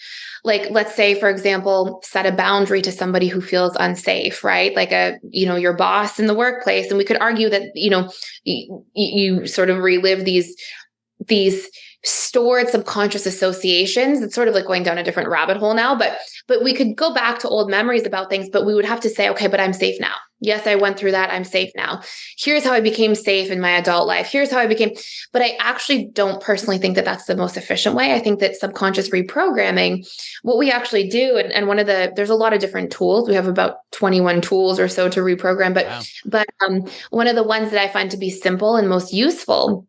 Like, let's say, for example, set a boundary to somebody who feels unsafe, right? Like your boss in the workplace. And we could argue that, you sort of relive these stored subconscious associations. It's sort of like going down a different rabbit hole now, but we could go back to old memories about things, but we would have to say, okay, but I'm safe now. Yes, I went through that. I'm safe now. Here's how I became safe in my adult life. Here's how I became, but I actually don't personally think that that's the most efficient way. I think that subconscious reprogramming, what we actually do, and there's a lot of different tools. We have about 21 tools or so to reprogram, but one of the ones that I find to be simple and most useful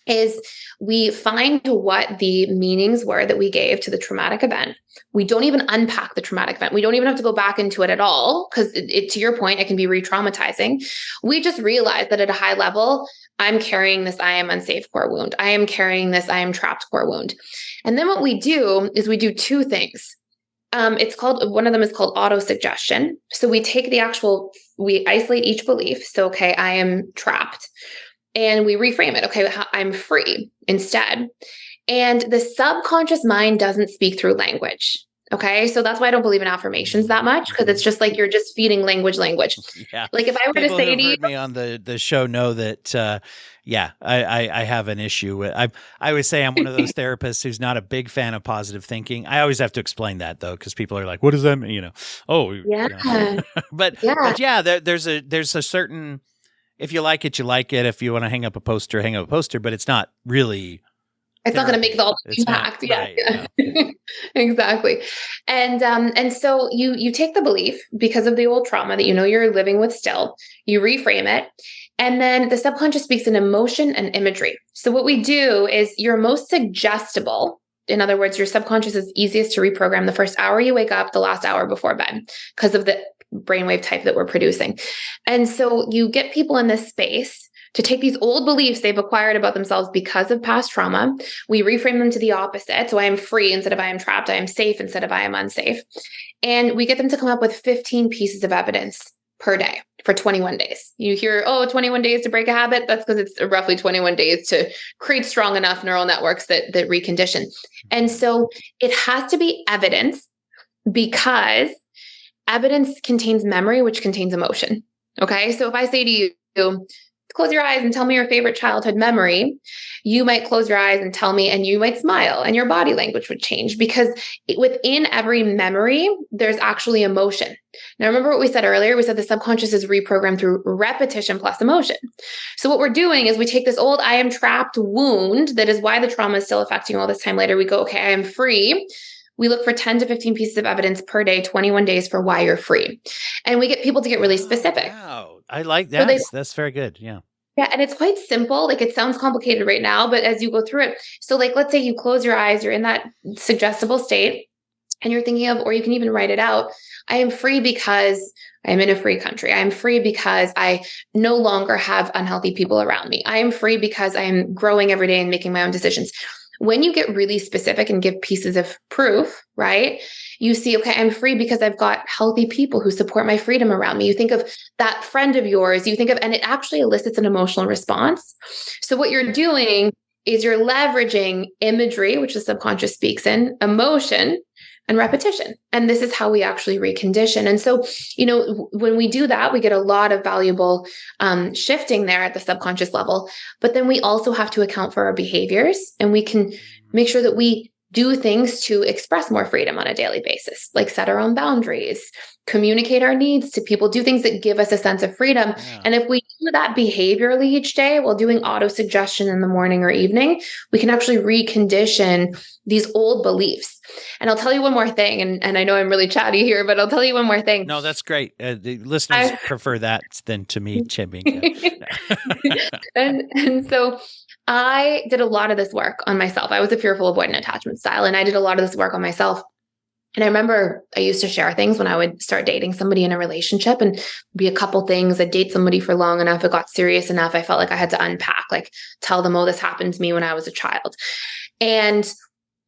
is we find what the meanings were that we gave to the traumatic event. We don't even unpack the traumatic event. We don't even have to go back into it at all because to your point, it can be re-traumatizing. We just realize that at a high level, I'm carrying this I am unsafe core wound. I am carrying this I am trapped core wound. And then what we do is we do two things. One of them is called auto-suggestion. So we take we isolate each belief. So, okay, I am trapped. And we reframe it. Okay, I'm free instead. And the subconscious mind doesn't speak through language. Okay, so that's why I don't believe in affirmations that much, because it's just like you're just feeding language. Yeah. Like if I were People to say who to you, heard me on the show know that, I have an issue with. I always say I'm one of those therapists who's not a big fan of positive thinking. I always have to explain that though, because people are like, "What does that mean?" But there's a certain. If you like it, you like it. If you want to hang up a poster, hang up a poster, but it's not really. It's not going to make the impact. Exactly. And so you take the belief because of the old trauma that you're living with still, you reframe it. And then the subconscious speaks in emotion and imagery. So what we do is you're most suggestible. In other words, your subconscious is easiest to reprogram the first hour you wake up, the last hour before bed, because of the brainwave type that we're producing. And so you get people in this space to take these old beliefs they've acquired about themselves because of past trauma. We reframe them to the opposite. So I am free instead of I am trapped. I am safe instead of I am unsafe. And we get them to come up with 15 pieces of evidence per day for 21 days. You hear, 21 days to break a habit. That's because it's roughly 21 days to create strong enough neural networks that recondition. And so it has to be evidence because evidence contains memory, which contains emotion. Okay. So if I say to you, close your eyes and tell me your favorite childhood memory, you might close your eyes and tell me, and you might smile, and your body language would change because within every memory, there's actually emotion. Now, remember what we said earlier? We said the subconscious is reprogrammed through repetition plus emotion. So what we're doing is we take this old I am trapped wound that is why the trauma is still affecting you all this time later. We go, okay, I am free. We look for 10 to 15 pieces of evidence per day, 21 days for why you're free. And we get people to get really specific. Wow. I like that. So that's very good. Yeah. Yeah. And it's quite simple. Like it sounds complicated right now, but as you go through it, so like, let's say you close your eyes, you're in that suggestible state and you're thinking of, or you can even write it out. I am free because I'm in a free country. I am free because I no longer have unhealthy people around me. I am free because I am growing every day and making my own decisions. When you get really specific and give pieces of proof, right? You see, okay, I'm free because I've got healthy people who support my freedom around me. You think of that friend of yours, you think of, and it actually elicits an emotional response. So what you're doing is you're leveraging imagery, which the subconscious speaks in, emotion, and repetition. And this is how we actually recondition. And so, when we do that, we get a lot of valuable shifting there at the subconscious level. But then we also have to account for our behaviors, and we can make sure that we do things to express more freedom on a daily basis, like set our own boundaries, communicate our needs to people, do things that give us a sense of freedom. Yeah. And if we do that behaviorally each day while doing auto-suggestion in the morning or evening, we can actually recondition these old beliefs. And I'll tell you one more thing, and I know I'm really chatty here, but I'll tell you one more thing. No, that's great. The listeners prefer that than to me chipping. and so I did a lot of this work on myself. I was a fearful avoidant attachment style, and I did a lot of this work on myself. And I remember I used to share things when I would start dating somebody in a relationship, and be a couple things. I'd date somebody for long enough. It got serious enough. I felt like I had to unpack, like tell them, oh, this happened to me when I was a child. And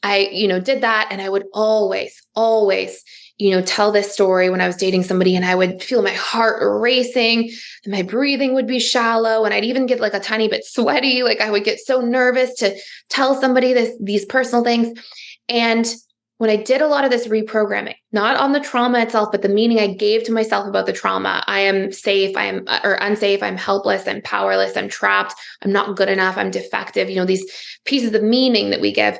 I, did that. And I would always, tell this story when I was dating somebody, and I would feel my heart racing and my breathing would be shallow. And I'd even get like a tiny bit sweaty. Like I would get so nervous to tell somebody these personal things. And when I did a lot of this reprogramming, not on the trauma itself, but the meaning I gave to myself about the trauma, I am safe, or unsafe, I'm helpless, I'm powerless, I'm trapped, I'm not good enough, I'm defective, these pieces of meaning that we give.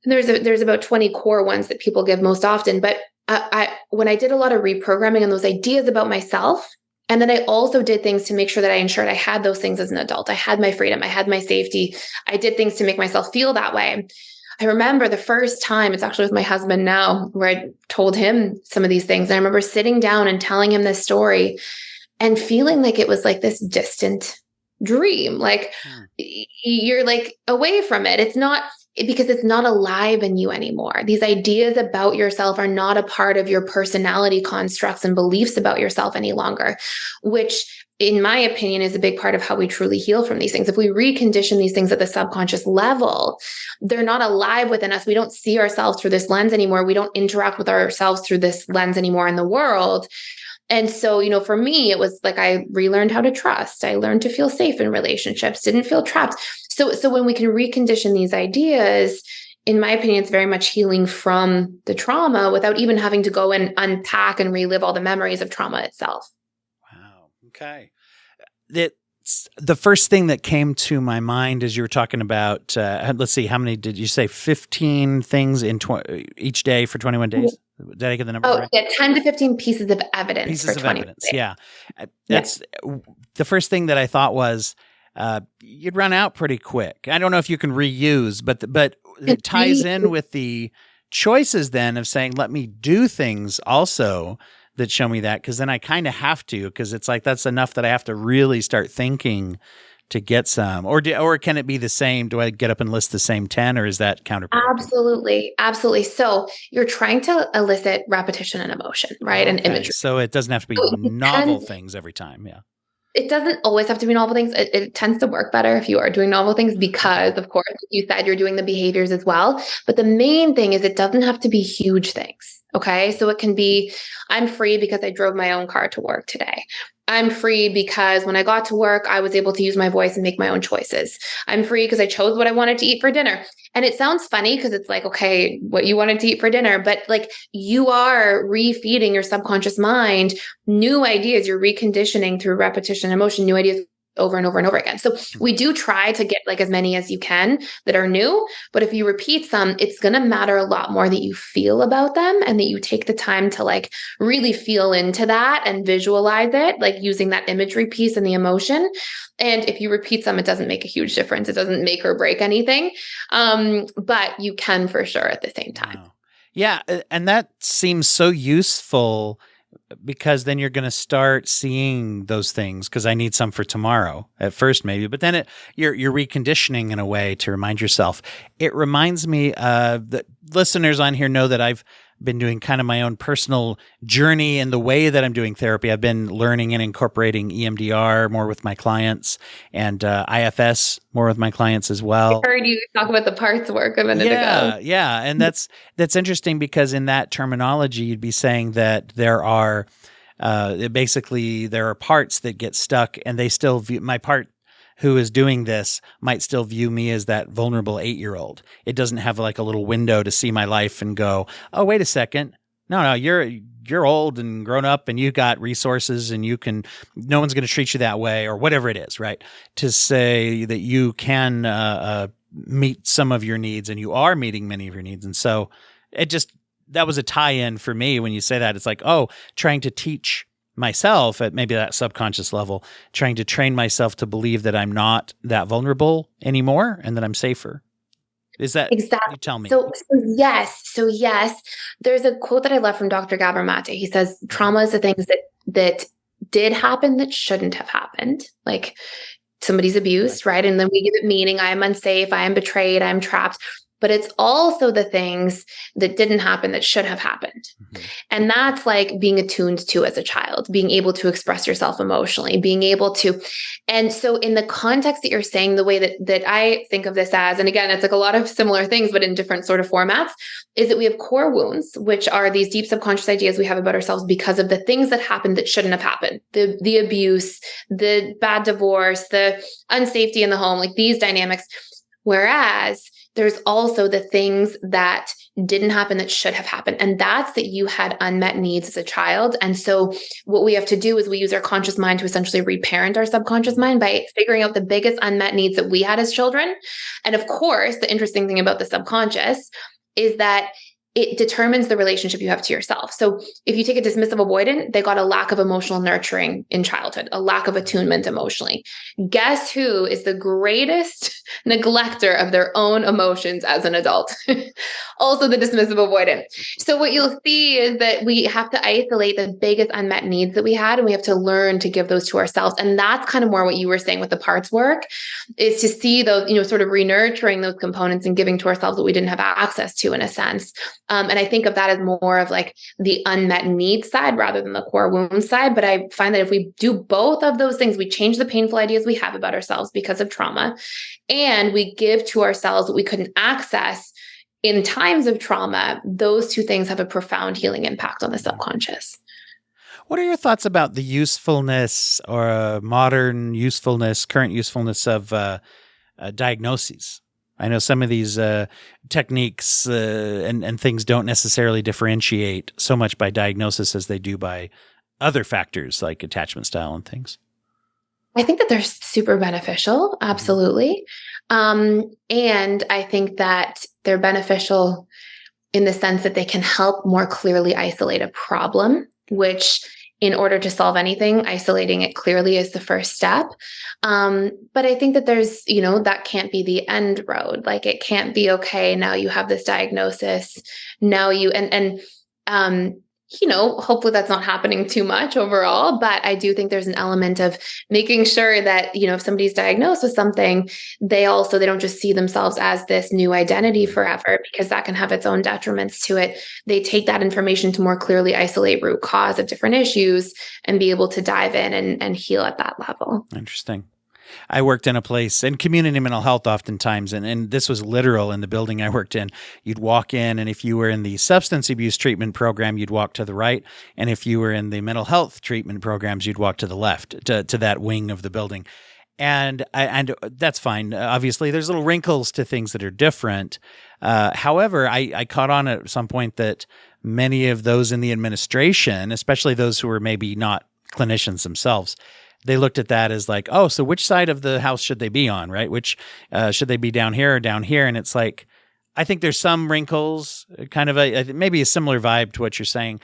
And there's about 20 core ones that people give most often. But when I did a lot of reprogramming on those ideas about myself, and then I also did things to make sure that I ensured I had those things as an adult. I had my freedom, I had my safety. I did things to make myself feel that way. I remember the first time, it's actually with my husband now, where I told him some of these things. And I remember sitting down and telling him this story and feeling like it was like this distant dream. Like you're like away from it. It's not, because it's not alive in you anymore. These ideas about yourself are not a part of your personality constructs and beliefs about yourself any longer, which in my opinion is a big part of how we truly heal from these things. If we recondition these things at the subconscious level, they're not alive within us. We don't see ourselves through this lens anymore. We don't interact with ourselves through this lens anymore in the world. And so, for me, it was like I relearned how to trust. I learned to feel safe in relationships, didn't feel trapped. So when we can recondition these ideas, in my opinion, it's very much healing from the trauma without even having to go and unpack and relive all the memories of trauma itself. Wow. Okay. The first thing that came to my mind as you were talking about, let's see, how many did you say? 15 things in each day for 21 days? Did I get the number right? Yeah, 10 to 15 pieces of evidence. Pieces of evidence, yeah. That's the first thing that I thought was you'd run out pretty quick. I don't know if you can reuse, but it ties in with the choices then of saying, let me do things also that show me that, because then I kind of have to, because it's like that's enough that I have to really start thinking to get some. Or can it be the same? Do I get up and list the same 10, or is that counterproductive? Absolutely. So you're trying to elicit repetition and emotion, right? And imagery. So it doesn't have to be novel things every time. Yeah. It doesn't always have to be novel things. It tends to work better if you are doing novel things because, of course, you said you're doing the behaviors as well. But the main thing is it doesn't have to be huge things. Okay. So it can be, I'm free because I drove my own car to work today. I'm free because when I got to work, I was able to use my voice and make my own choices. I'm free because I chose what I wanted to eat for dinner. And it sounds funny because it's like, okay, what you wanted to eat for dinner, but like you are refeeding your subconscious mind new ideas. You're reconditioning through repetition, emotion, new ideas over and over and over again. So we do try to get like as many as you can that are new, but if you repeat some, it's going to matter a lot more that you feel about them and that you take the time to like really feel into that and visualize it, like using that imagery piece and the emotion. And if you repeat some, it doesn't make a huge difference. It doesn't make or break anything. But you can for sure at the same time. Wow. Yeah. And that seems so useful because then you're going to start seeing those things because I need some for tomorrow at first maybe, but then you're reconditioning in a way to remind yourself. It reminds me that listeners on here know that I've been doing kind of my own personal journey in the way that I'm doing therapy. I've been learning and incorporating EMDR more with my clients and IFS more with my clients as well. I heard you talk about the parts work a minute ago. Yeah. And that's interesting because in that terminology, you'd be saying that there are basically there are parts that get stuck and they still view my part who is doing this might still view me as that vulnerable 8-year-old. It doesn't have like a little window to see my life and go, oh, wait a second. No, you're old and grown up and you got resources and no one's going to treat you that way or whatever it is, right? To say that you can meet some of your needs and you are meeting many of your needs. And so that was a tie-in for me when you say that. It's like, oh, trying to teach myself at maybe that subconscious level, trying to train myself to believe that I'm not that vulnerable anymore and that I'm safer. Is that exactly? You tell me. So yes, there's a quote that I love from Dr. Gabor Mate. He says, trauma is the things that did happen that shouldn't have happened. Like somebody's abused, right? And then we give it meaning. I am unsafe. I am betrayed. I am trapped. But it's also the things that didn't happen that should have happened. Mm-hmm. And that's like being attuned to as a child, being able to express yourself emotionally, being able to. And so in the context that you're saying, the way that I think of this as, and again, it's like a lot of similar things, but in different sort of formats, is that we have core wounds, which are these deep subconscious ideas we have about ourselves because of the things that happened that shouldn't have happened. The abuse, the bad divorce, the unsafety in the home, like these dynamics. Whereas there's also the things that didn't happen that should have happened. And that's that you had unmet needs as a child. And so what we have to do is we use our conscious mind to essentially reparent our subconscious mind by figuring out the biggest unmet needs that we had as children. And of course, the interesting thing about the subconscious is that it determines the relationship you have to yourself. So if you take a dismissive avoidant, they got a lack of emotional nurturing in childhood, a lack of attunement emotionally. Guess who is the greatest neglector of their own emotions as an adult? Also the dismissive avoidant. So what you'll see is that we have to isolate the biggest unmet needs that we had, and we have to learn to give those to ourselves. And that's kind of more what you were saying with the parts work, is to see those, sort of re-nurturing those components and giving to ourselves what we didn't have access to in a sense. And I think of that as more of like the unmet needs side rather than the core wound side. But I find that if we do both of those things, we change the painful ideas we have about ourselves because of trauma, and we give to ourselves what we couldn't access in times of trauma, those two things have a profound healing impact on the subconscious. What are your thoughts about the usefulness or modern usefulness, current usefulness of diagnoses? I know some of these techniques and things don't necessarily differentiate so much by diagnosis as they do by other factors like attachment style and things. I think that they're super beneficial. Absolutely. And I think that they're beneficial in the sense that they can help more clearly isolate a problem, which in order to solve anything, isolating it clearly is the first step. But I think that there's, that can't be the end road. Like it can't be, okay, now you have this diagnosis. Now you, hopefully that's not happening too much overall, but I do think there's an element of making sure that, if somebody's diagnosed with something, they don't just see themselves as this new identity forever, because that can have its own detriments to it. They take that information to more clearly isolate root cause of different issues and be able to dive in and heal at that level. Interesting. I worked in a place in community mental health oftentimes, and this was literal in the building I worked in. You'd walk in, and if you were in the substance abuse treatment program, you'd walk to the right. And if you were in the mental health treatment programs, you'd walk to the left, to that wing of the building. And that's fine. Obviously, there's little wrinkles to things that are different. However, I caught on at some point that many of those in the administration, especially those who were maybe not clinicians themselves, they looked at that as like, oh, so which side of the house should they be on, right? Which should they be down here or down here? And it's like, I think there's some wrinkles, kind of maybe a similar vibe to what you're saying.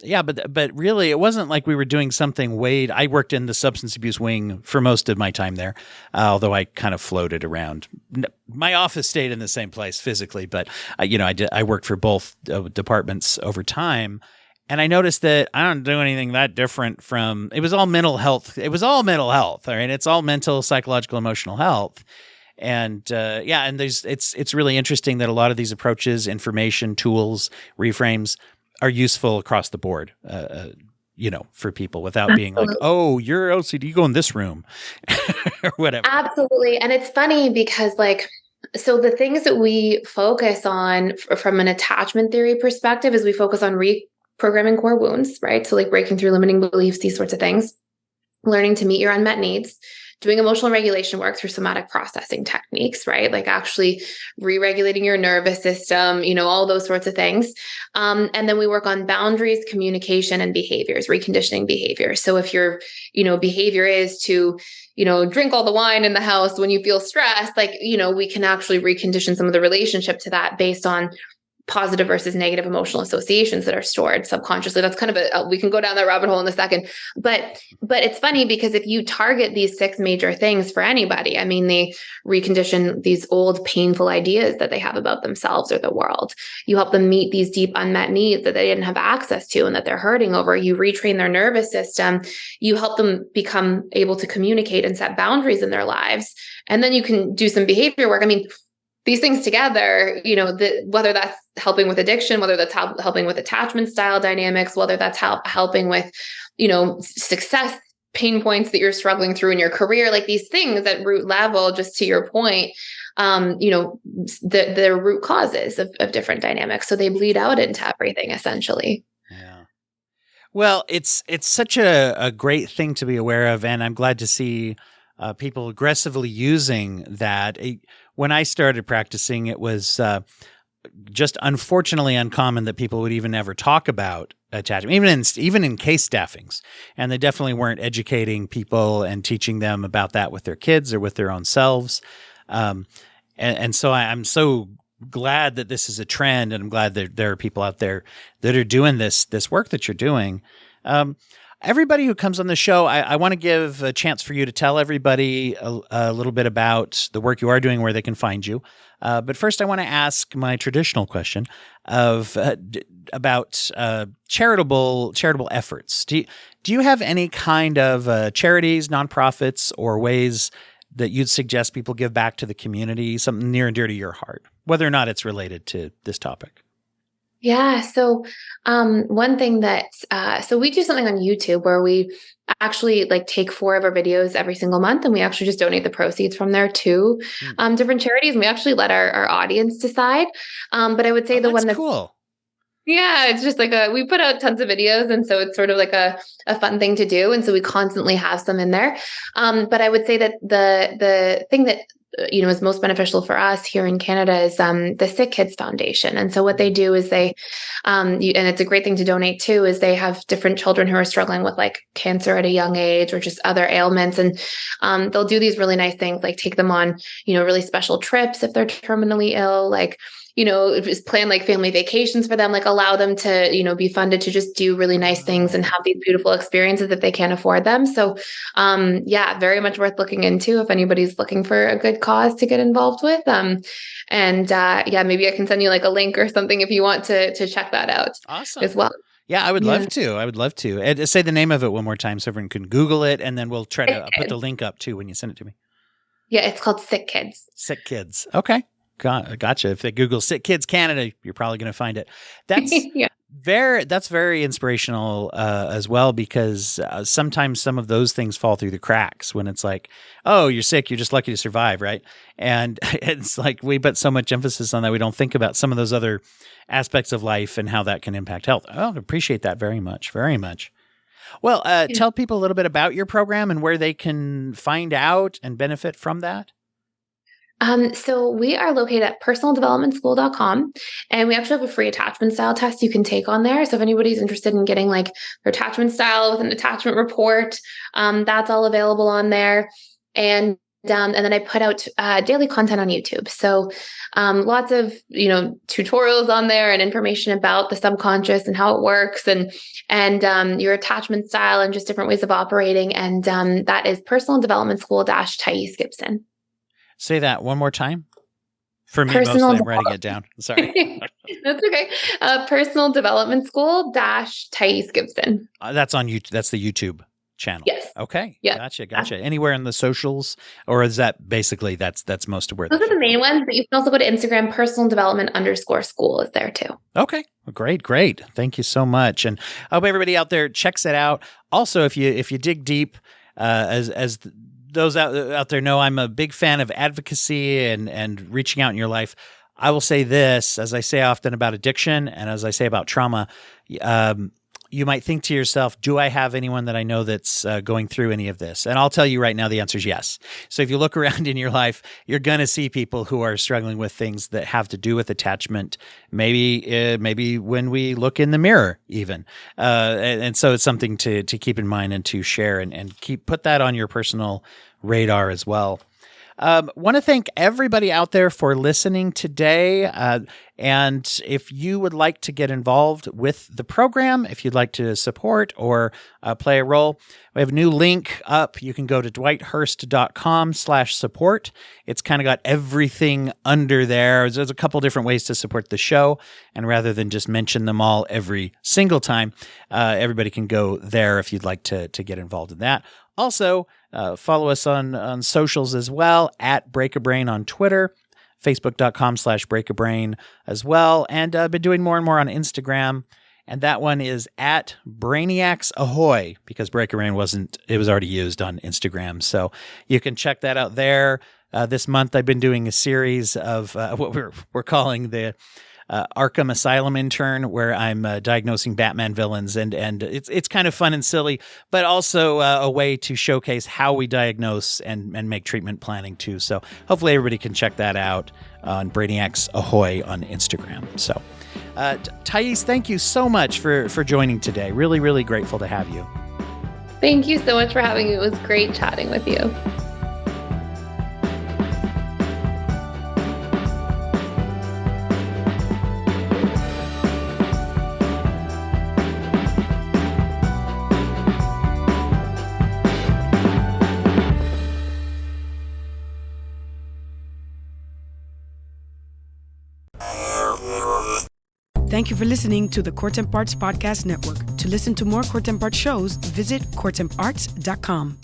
Yeah, but really, it wasn't like we were doing something weighed. I worked in the substance abuse wing for most of my time there, although I kind of floated around. My office stayed in the same place physically, but I worked for both departments over time. And I noticed that I don't do anything that different from, it was all mental health. It was all mental health, all right? It's all mental, psychological, emotional health. And and it's really interesting that a lot of these approaches, information, tools, reframes are useful across the board, for people without being like, oh, you're OCD, go in this room or whatever. Absolutely. And it's funny because so the things that we focus on from an attachment theory perspective is we focus on reprogramming core wounds, right? So breaking through limiting beliefs, these sorts of things, learning to meet your unmet needs, doing emotional regulation work through somatic processing techniques, right? Actually re-regulating your nervous system, all those sorts of things. And then we work on boundaries, communication, and behaviors, reconditioning behaviors. So if your, behavior is to, drink all the wine in the house when you feel stressed, we can actually recondition some of the relationship to that based on positive versus negative emotional associations that are stored subconsciously. That's kind of we can go down that rabbit hole in a second, but it's funny because if you target these 6 major things for anybody, they recondition these old painful ideas that they have about themselves or the world. You help them meet these deep unmet needs that they didn't have access to and that they're hurting over. You retrain their nervous system. You help them become able to communicate and set boundaries in their lives. And then you can do some behavior work. These things together, whether that's helping with addiction, whether that's helping with attachment style dynamics, whether that's helping with, success pain points that you're struggling through in your career, these things at root level, just to your point, the root causes of different dynamics. So they bleed out into everything essentially. Yeah. Well, it's such a great thing to be aware of. And I'm glad to see people aggressively using that. When I started practicing, it was just unfortunately uncommon that people would even ever talk about attachment, even in case staffings. And they definitely weren't educating people and teaching them about that with their kids or with their own selves. And so I'm so glad that this is a trend, and I'm glad that there are people out there that are doing this work that you're doing. Everybody who comes on the show, I want to give a chance for you to tell everybody a little bit about the work you are doing, where they can find you. But first, I want to ask my traditional question about charitable efforts. Do you have any kind of charities, nonprofits, or ways that you'd suggest people give back to the community, something near and dear to your heart, whether or not it's related to this topic? Yeah. So, one thing that, so we do something on YouTube where we actually take 4 of our videos every single month, and we actually just donate the proceeds from there to, different charities. And we actually let our audience decide. But I would say the one that's cool. Yeah, it's just we put out tons of videos. And so it's sort of a fun thing to do. And so we constantly have some in there. But I would say that the thing that is most beneficial for us here in Canada is the Sick Kids Foundation. And so what they do is they, and it's a great thing to donate to, is they have different children who are struggling with cancer at a young age or just other ailments. And they'll do these really nice things, take them on, really special trips if they're terminally ill, just plan family vacations for them, allow them to, be funded to just do really nice things and have these beautiful experiences if they can't afford them. So, very much worth looking into if anybody's looking for a good cause to get involved with. Maybe I can send you a link or something if you want to check that out. Awesome. As well. Yeah, I would love to. I would love to. And say the name of it one more time so everyone can Google it, and then we'll try to put the link up too when you send it to me. Yeah, it's called Sick Kids. Sick Kids. Okay. Gotcha. If they Google Sick Kids Canada, you're probably going to find it. That's very inspirational as well, because sometimes some of those things fall through the cracks when it's like, oh, you're sick, you're just lucky to survive, right? And it's like we put so much emphasis on that, we don't think about some of those other aspects of life and how that can impact health. Oh, I appreciate that very much, very much. Well, tell people a little bit about your program and where they can find out and benefit from that. So we are located at personaldevelopmentschool.com, and we actually have a free attachment style test you can take on there. So if anybody's interested in getting like their attachment style with an attachment report, that's all available on there. And then I put out daily content on YouTube. So lots of, tutorials on there and information about the subconscious and how it works and your attachment style and just different ways of operating. And that is Personal Development School Thais Gibson. Say that one more time. For me, mostly I'm writing it down. Sorry. That's okay. Personal Development School Thais Gibson. That's on YouTube. That's the YouTube channel. Yes. Okay. Yeah. Gotcha. Anywhere in the socials, or is that basically that's most of where those are the main ones? But you can also go to Instagram. Personal Development _school is there too. Okay. Well, great. Thank you so much, and I hope everybody out there checks it out. Also, if you dig deep, as those out there know, I'm a big fan of advocacy and reaching out in your life. I will say this, as I say often about addiction and as I say about trauma, you might think to yourself, do I have anyone that I know that's going through any of this? And I'll tell you right now, the answer is yes. So if you look around in your life, you're going to see people who are struggling with things that have to do with attachment, maybe when we look in the mirror even. And so it's something to keep in mind and to share and put that on your personal radar as well. Want to thank everybody out there for listening today. And if you would like to get involved with the program, if you'd like to support or play a role, we have a new link up. You can go to dwighthurst.com/support. It's kind of got everything under there. There's a couple different ways to support the show. And rather than just mention them all every single time, everybody can go there if you'd like to get involved in that. Also, follow us on socials as well, at Break a Brain on Twitter, facebook.com/breakabrain as well. And I've been doing more and more on Instagram. And that one is at Brainiacs Ahoy, because Break a Brain it was already used on Instagram. So you can check that out there. This month I've been doing a series of what we're calling the Arkham Asylum intern, where I'm diagnosing Batman villains, and it's kind of fun and silly, but also a way to showcase how we diagnose and make treatment planning too. So hopefully everybody can check that out on Brainiacs Ahoy on Instagram. So Thais, thank you so much for joining today. Really, really grateful to have you. Thank you so much for having me. It was great chatting with you. Thank you for listening to the Court and Parts Podcast Network. To listen to more Court and Parts shows, visit courtandarts.com.